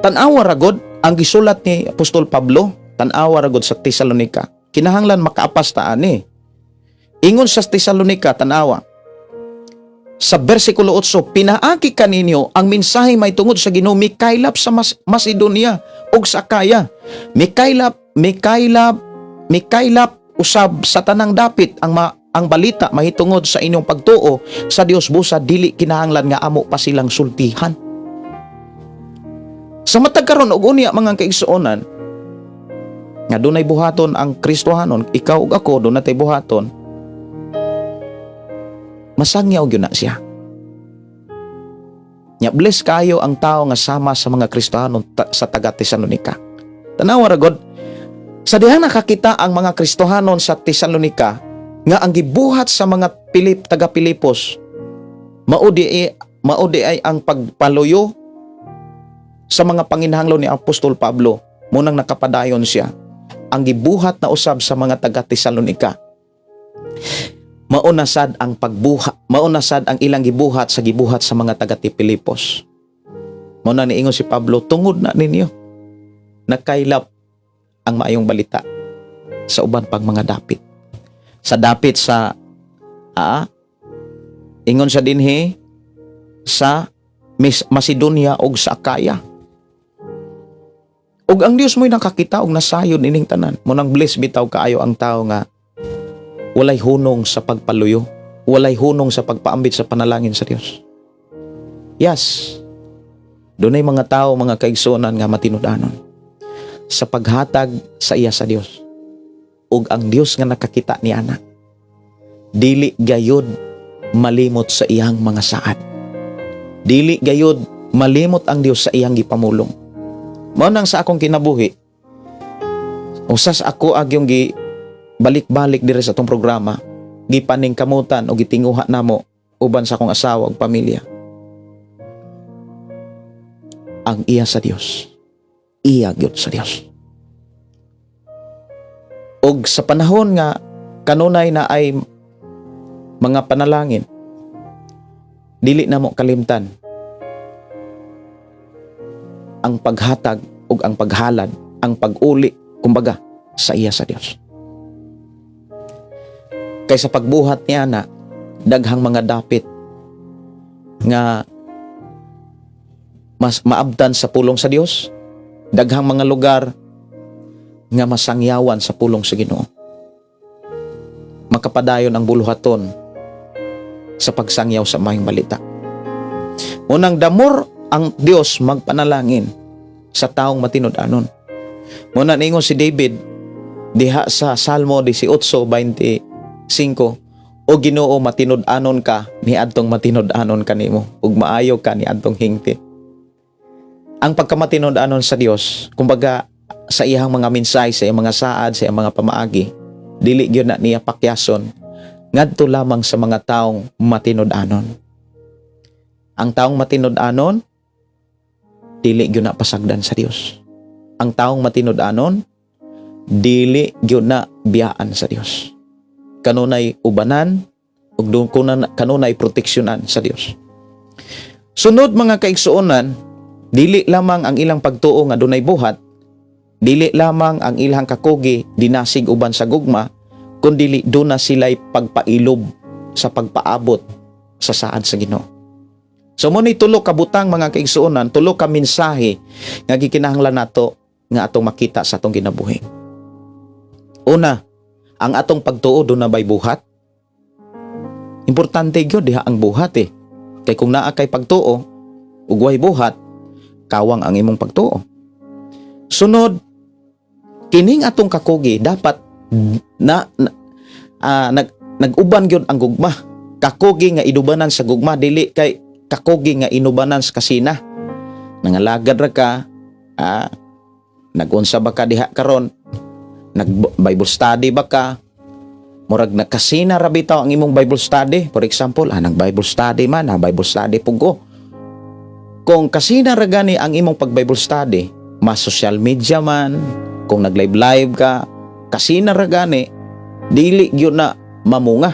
Tan-awa ragod ang gisulat ni Apostol Pablo, tan-awa ragod sa Tesalonica. Kinahanglan makaapas ta ani. Ingon sa Tesalonica, tan-awa. Sa bersikulo 8, pinaagi kaninyo ang mensahe may tungod sa Ginoo mikaylap sa Macedonia ug sa Akaya. Mikaylap usab sa tanang dapit ang balita mahitungod sa inyong pagtuo sa Dios busa dili kinahanglan nga amo pa silang sultihan. Sa matag karon og unya mga kaigsuonan nga dunay buhaton ang Kristohanon, ikaw ug ako dunay tay buhaton, masangyaw gyud na siya. Nya bless kayo ang tao nga sama sa mga Kristohanon sa taga Tesalonica. Tanawa ragod, sa dihang nakakita ang mga Kristohanon sa Tesalonica nga ang gibuhat sa mga taga Pilipos maudi ay ang pagpaluyo sa mga panginahanglo ni Apostol Pablo, munang nakapadayon siya. Ang gibuhat na usab sa mga taga Tesalonica, maunasad ang ilang gibuhat sa mga taga Pilipos. Muna niingon si Pablo, tungod na ninyo nakaylap ang maayong balita sa uban pang mga dapit. Sa dapit sa ingon sa dinhi sa Macedonia ug sa Akaya. Ug ang Dios mo'y nakakita og nasayod ining tanan. Munang bless bitaw kaayo ang tao nga walay hunong sa pagpaluyo, walay hunong sa pagpaambit sa panalangin sa Dios. Yes, dunay mga tao, mga kaigsuonan nga matinud-anon sa paghatag sa iya sa Dios. Ug ang Dios nga nakakita ni ana, dili gayud malimot sa iyang mga saad. Dili gayud malimot ang Dios sa iyang gipamulong. Mao nang sa akong kinabuhi, usas ako agyong balik-balik dire sa atong programa, gipaning kamutan o gitinguha namo uban sa akong asawa ug pamilya. Ang iya sa Dios, iya gyud sa Dios. Og sa panahon nga kanunay na ay mga panalangin, dili na mo kalimtan ang paghatag ug ang paghalad, ang pag-uli, kumbaga, sa iya sa Dios. Kaysa pagbuhat niya na daghang mga dapit nga mas maabdan sa pulong sa Dios, daghang mga lugar nga masangyawan sa pulong sa Ginoo. Makapadayon ang buluhaton sa pagsangyaw sa mayong balita. Unang damor ang Dios magpanalangin sa taong matinud-anon. Muna ningon si David diha sa Salmo 18:25, o Ginoo matinud-anon ka niadtong matinud-anon kanimo ug maayo ka niadtong hingpit. Ang pagkamatinud-anon sa Dios, kumbaga sa iyang mga mensahe, sa iyang mga saad, sa iyang mga pamaagi, dili gyud na niya pakyason ngadto lamang sa mga taong matinud-anon. Ang taong matinud-anon dili gyud na pasagdan sa Dios. Ang taong matinud-anon dili gyud na biyaan sa Dios. Kanunay ubanan ug kanunay proteksyonan sa Dios. Sunod mga kaigsuonan, dili lamang ang ilang pagtuo nga dunay buhat, dili lamang ang ilang kakugi dinasig uban sa gugma, kundi duna sila'y pagpailob sa pagpaabot sa saad sa Ginoo. So mo ni tulo ka butang mga kaigsuonan, tulo ka mensahe nga gikinahanglan nato nga atong makita sa atong kinabuhi. Una, ang atong pagtuo do na bay buhat. Importante gyud diha ang buhat eh. Kay kung naa kay pagtuo ug way buhat, kawang ang imong pagtuo. Sunod, kining atong kakugi dapat nag-uban gyud ang gugma. Kakugi nga inubanan sa gugma, dili kay kakugi nga inubanan sa kasina. Nangalagad ra ka, nagunsa ba ka diha karon? Nag-Bible study ba ka? Murag nakasina ra bitaw ang imong Bible study. For example, nag-Bible study man, Bible study pugo. Kung kasina ra gani ang imong pag-Bible study, mas social media man, kung nag-live ka, kasina ra gani, dili gyud na mamunga.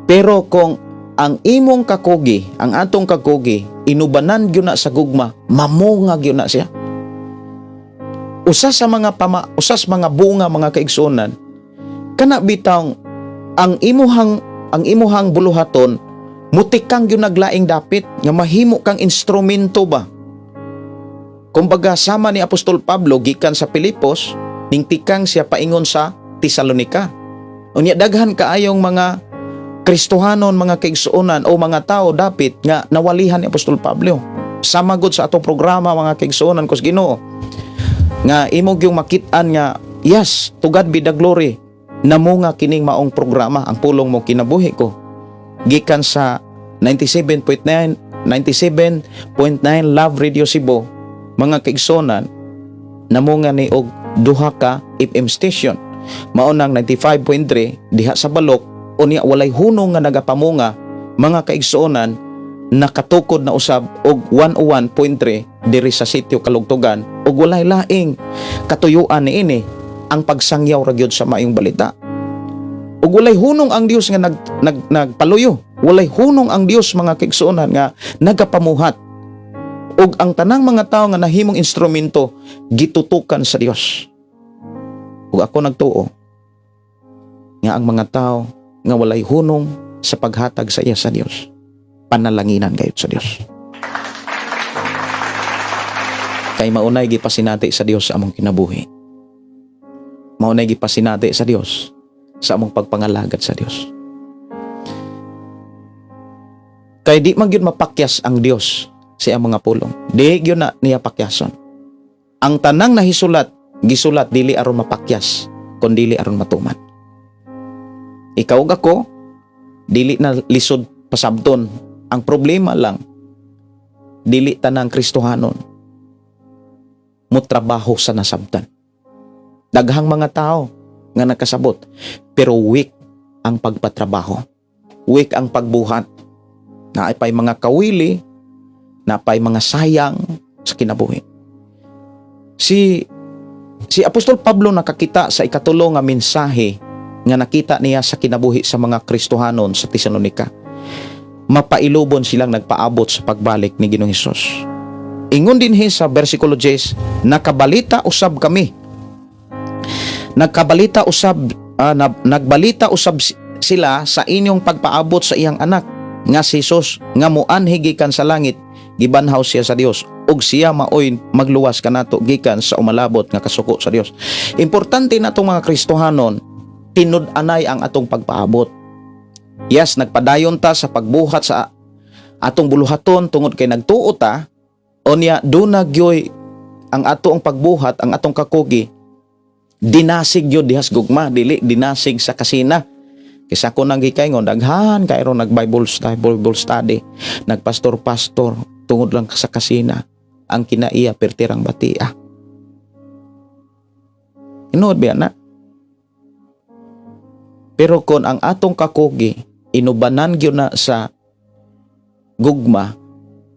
Pero kung ang imong kakugi, ang atong kakugi, inubanan gyud na sa gugma, mamunga gyud na siya. Usas mga bunga mga kaigsuonan, kana bitaw ang imuhang buluhaton mutikang gyud naglaing dapit nga mahimo kang instrumento ba. Kumbaga sama ni Apostol Pablo gikan sa Pilipos, ning tikang siya paingon sa Tesalonica. Unya daghan kaayong mga Kristohanon, mga kaigsuonan o mga tao dapit nga nawalihan ni Apostol Pablo. Sama gud sa atong programa mga kaigsuonan kus Ginoo. Nga imong yung makit-an nga, yes, to God be the glory, namunga kining maong programa, ang pulong mo kinabuhi ko. Gikan sa 97.9 Love Radio Cebu, mga kaigsonan, namunga ni og duha ka FM station. Maunang 95.3 diha sa Balok, unya walay hunong nga nagapamunga, mga kaigsonan, nakatukod na usab og 101.3 diri sa sitio Kalugtugan ug walay laing katuyuan niini ang pagsangyaw ra gyud sa maayong balita. Ug walay hunong ang Dios nga nagpaluyo. Walay hunong ang Dios mga kaigsuonan nga nagapamuhat. Ug ang tanang mga tawo nga nahimong instrumento gitutukan sa Dios. Ug ako nagtuo nga ang mga tawo nga walay hunong sa paghatag sa iya sa Dios, panalanginan gayud sa Dios. Kay maunay gipasinati sa Dios sa among kinabuhi. Maunay gipasinati sa Dios sa among pagpangalagad sa Dios. Kay di man gyud mapakyas ang Dios sa iyang mga pulong. Di gyud na niya pakyason. Ang tanang nahisulat, gisulat dili aron mapakyas, kun dili aron matuman. Ikaw ug ako dili na lisod pasabton. Ang problema lang, dili tanang Kristohanon mutrabaho sa nasabtan. Daghang mga tao nga nakasabot, pero weak ang pagpatrabaho. Weak ang pagbuhat. Naapay mga kawili, naapay mga sayang sa kinabuhi. Si Apostol Pablo nakakita sa ikatulo nga mensahe nga nakita niya sa kinabuhi sa mga Kristohanon sa Tesalonika. Mapailubon silang nagpaabot sa pagbalik ni Ginoong Hesus. Ingon din sa versikulo 10, nagbalita usab sila sa inyong pagpaabot sa iyang anak nga si Hesus nga moanhi gikan sa langit, gibanhaw siya sa Dios ug siya maoy magluwas kanato gikan sa umalabot nga kasuko sa Dios. Importante natong mga Kristohanon tinud-anay ang atong pagpaabot. Yes, nagpadayon ta sa pagbuhat sa atong buluhaton tungod kay nagtuo ta, onya duna gyoy ang atong pagbuhat, ang atong kakugi dinasig gyud dihas gugma, dili dinasig sa kasina. Kisa ko nang gikaingon daghan kayro nag-Bible study, nagpastor-pastor tungod lang sa kasina, ang kinaiya pertirang batia. Inuod ba na? Pero kung ang atong kakugi inubanan gyud na sa gugma,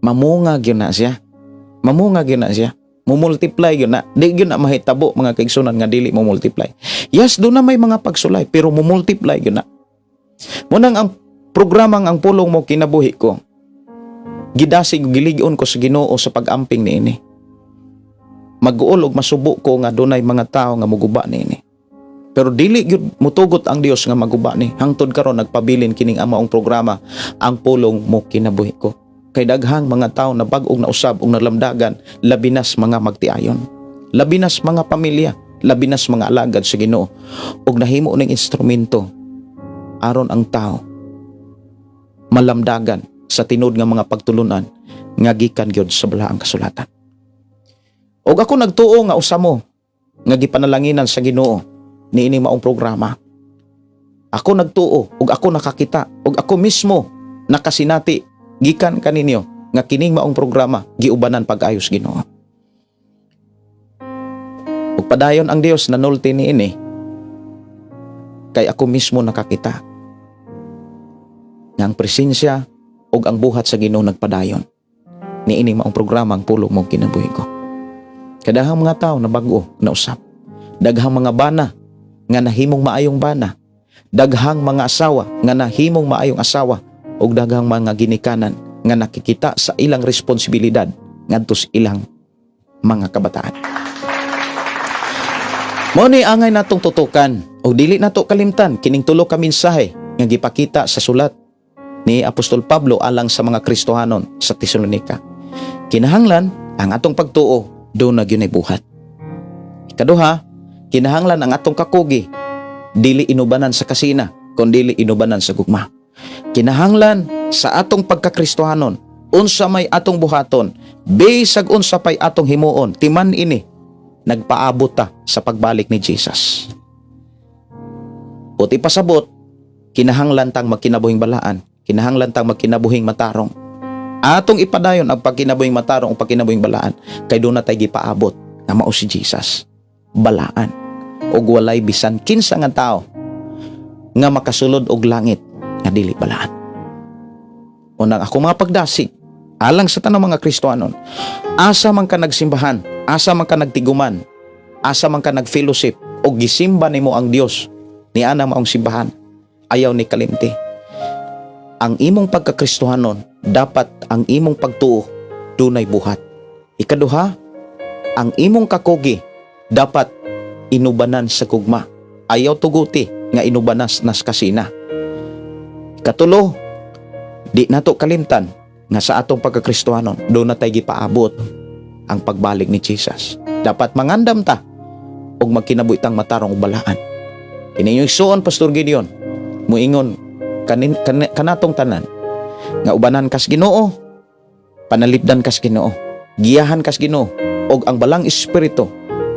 mamunga gyud na siya. Mumultiply gyud na. Di gyud na mahitabo mga kaigsunan nga dili mo multiply. Yes, do na may mga pagsulay pero mumultiply gyud na. Munang ang programang ang pulong mo kinabuhi ko, gidasig gilig-on ko sa Ginoo sa pag-amping niini. Mag-uol og masubo ko nga dunay mga tao nga moguba niini. Pero dili gyud mutugot ang Dios nga maguba ni. Hangtod karon nagpabilin kining amaong programa ang pulong mo kinabuhi ko. Kay daghang mga tao na bag-og na usab og nalamdagan, labinas mga magtiayon, labinas mga pamilya, labinas mga alagad sa Ginoo, og nahimo ning instrumento aron ang tao malamdagan sa tinud nga mga pagtulunan nga gikan gyud sa balaang kasulatan. Og ako nagtuo nga usa mo nga gipanalanginan sa Ginoo niini maong programa. Ako nagtuo ug ako nakakita ug ako mismo nakasinati gikan kaninyo nga kining maong programa giubanan pag-ayos Ginoo. Ug padayon ang Dios nanulti niini kay ako mismo nakakita nga ang presensya ug ang buhat sa Ginoo nagpadayon niini maong programa ang pulong mong kinabuhi ko. Kadahang mga tao na bag-o na usab, daghang mga bana nga nahimong maayong bana, daghang mga asawa nga nahimong maayong asawa, ug daghang mga ginikanan nga nakikita sa ilang responsibilidad ngadto sa ilang mga kabataan. Mao ni angay natong tutukan ug dili nato kalimtan kining tulo ka mensahe nga gipakita sa sulat ni Apostol Pablo alang sa mga Kristohanon sa Tesalonika. Kinahanglan ang atong pagtuo do na gyud buhat. Ikaduha, kinahanglan ang atong kakugi dili inubanan sa kasina kundi dili inubanan sa gugma. Kinahanglan sa atong pagkakristohanon unsa may atong buhaton bisag unsa pay atong himuon timan ini nagpaabot ta sa pagbalik ni Jesus. Uti pasabot, kinahanglan tang magkinabuhing balaan, kinahanglan tang magkinabuhing matarong. Atong ipadayon ang pagkinabuhing matarong o pagkinabuhing balaan kay doon na tayo gipaabot na mao si Jesus. Balaan og walay bisan kinsa nga tao nga makasulod og langit nga dili balaan. Unang ako mga pagdasig alang sa tanang mga Kristohanon, asa man ka nagsimbahan, asa man ka nagtiguman, asa man ka nagfellowship og gisimba nimo ang Dios ni ana maong simbahan, ayaw ni kalimti. Ang imong pagkakristohanon dapat ang imong pagtuo dunay buhat. Ikaduha, ang imong kakugi dapat inubanan sa gugma. Ayaw tuguti nga inubanas nas kasina. Katulo, di nato kalimtan nga sa atong pagkakristohanon do na tay gipaabot ang pagbalik ni Jesus. Dapat mangandam ta og magkinabuhitang matarong og balaan. Kini yung suon Pastor Gideon, muingon kanatong tanan nga ubanan kas Ginoo, panalipdan kas Ginoo, giyahan kas Ginoo, og ang balang espiritu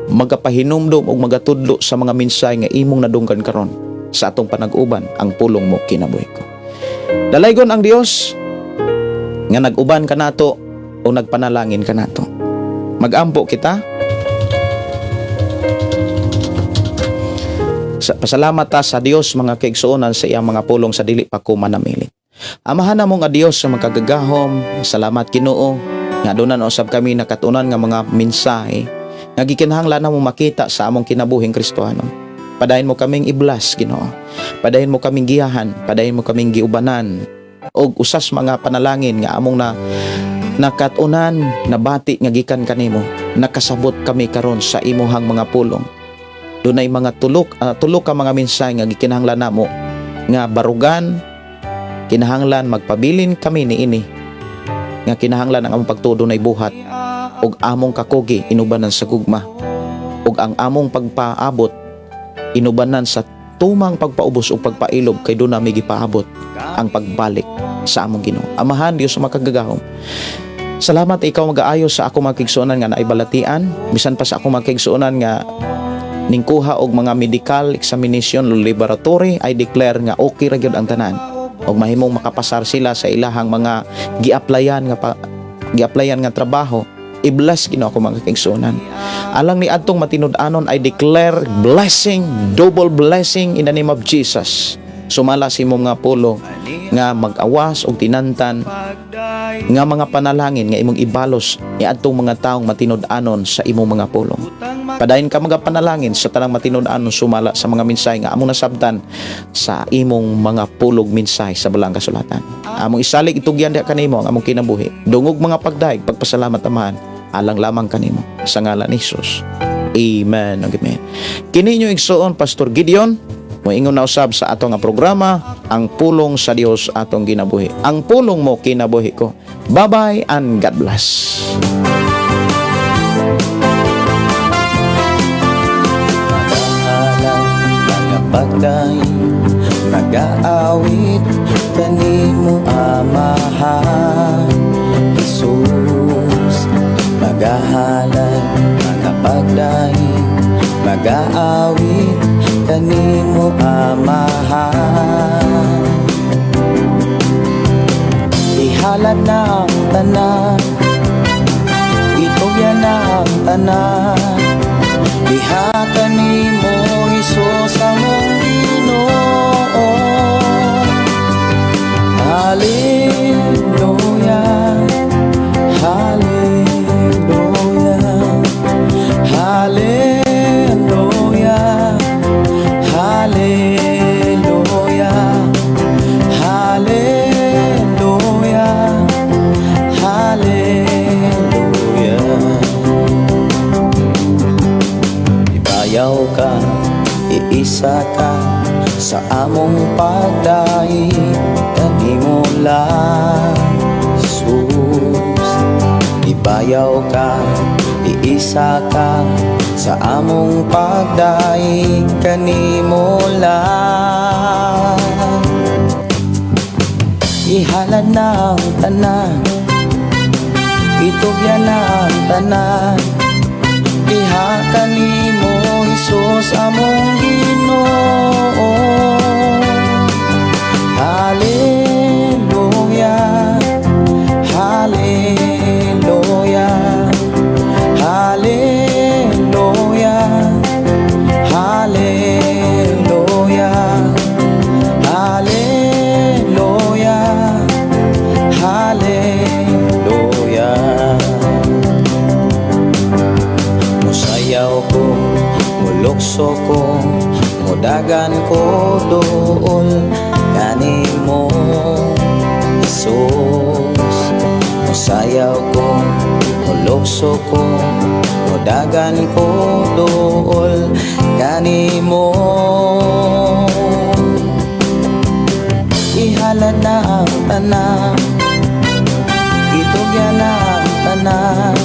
magapahinumdom og magatudlo sa mga mensahe nga imong nadunggan karon sa atong panag-uban ang pulong mo kinabuhi ko. Dalaygon ang Dios nga nag-uban kanato o nagpanalangin kanato. Magampo kita. Pasalamat ta sa Dios mga kaigsuonan sa iyang mga pulong sa dili pa ko manamilit. Amahan na mo nga Dios sa magkagagahom, salamat Ginoo nga donan usab kami nakatunan nga mga mensahe nga gikinahanglan na mo makita sa among kinabuhing Kristohanon. Padayon mo kaming iblas, Ginoo. Padayon mo kaming giyahan, padayon mo kaming giubanan, og usas mga panalangin nga among nakatunan nabati nga gikan kanimo. Nakasabot kami karon sa imuhang mga pulong. Dunay mga tulok ka mga mensahe nga gikinahanglan namo nga barugan, kinahanglan magpabilin kami niini nga kinahanglan ang among pagtuo dunay buhat ug among kakugi inubanan sa gugma ug ang among pagpaabot inubanan sa tumang pagpaubos ug pagpailob kay doon na may gipaabot ang pagbalik sa among Ginoo. Amahan, Dios makagagahom. Salamat ikaw mag-aayo sa ako mga kaigsuonan nga naibalatian, bisan pa sa ako mga kaigsuonan nga ningkuha og mga medical examination laboratory, I declare nga okay ra gyud ang tanan. Og mahimong makapasar sila sa ilahang mga gi-applyan nga trabaho. I-bless Ginoo ako mga kaigsuonan. Alang ni adtong matinud-anon, I declare blessing, double blessing in the name of Jesus. Sumala si imong nga pulong nga mag-awas og tinantan nga mga panalangin nga imong ibalos ni adtong mga taong matinud-anon sa imong mga pulong. Padayon ka mga panalangin sa tanang matinud-anon sumala sa mga mensahe nga among nasabtan sa imong mga pulog mensahe sa balang kasulatan. Among isalig itugyan diha kanimo ang among kinabuhi. Dungog mga pagdaig, pagpasalamat amahan, alang lamang kanimo sa ngalan ni Jesus. Amen. Amen. Kini inyo igsuon Pastor Gideon moingon na usab sa ato nga programa, ang pulong sa Dios atong ginabuhi. Ang pulong mo kinabuhi ko. Bye-bye and God bless. Pagday nag-aawit kanimo amahan Jesus, magahalan mga pagday mag-aawit kanimo amahan. Ihalad na ang tanan, itugyan na ang tanan, diha kanimo Jesus among Ginoo. Hallelujah, hallelujah, hallelujah, hallelujah, hallelujah, hallelujah. Ibayaw ka, iisa ka sa among pagdaig kanimo lang Jesus. Ibayaw ka, iisa ka sa among pagdaig kanimo lang. Ihalad na ang tanan, itugyan na ang tanan, diha kanimo Jesus among Ginoo. Hallelujah, hallelujah, hallelujah, hallelujah, hallelujah, hallelujah. Musayaw ko, mulukso ko, mudagan ko doon kanimo Jesus. Musayaw ko, mulukso ko, mudagan ko doon kanimo. Ihalad na ang tanan, itugyan na ang tanan,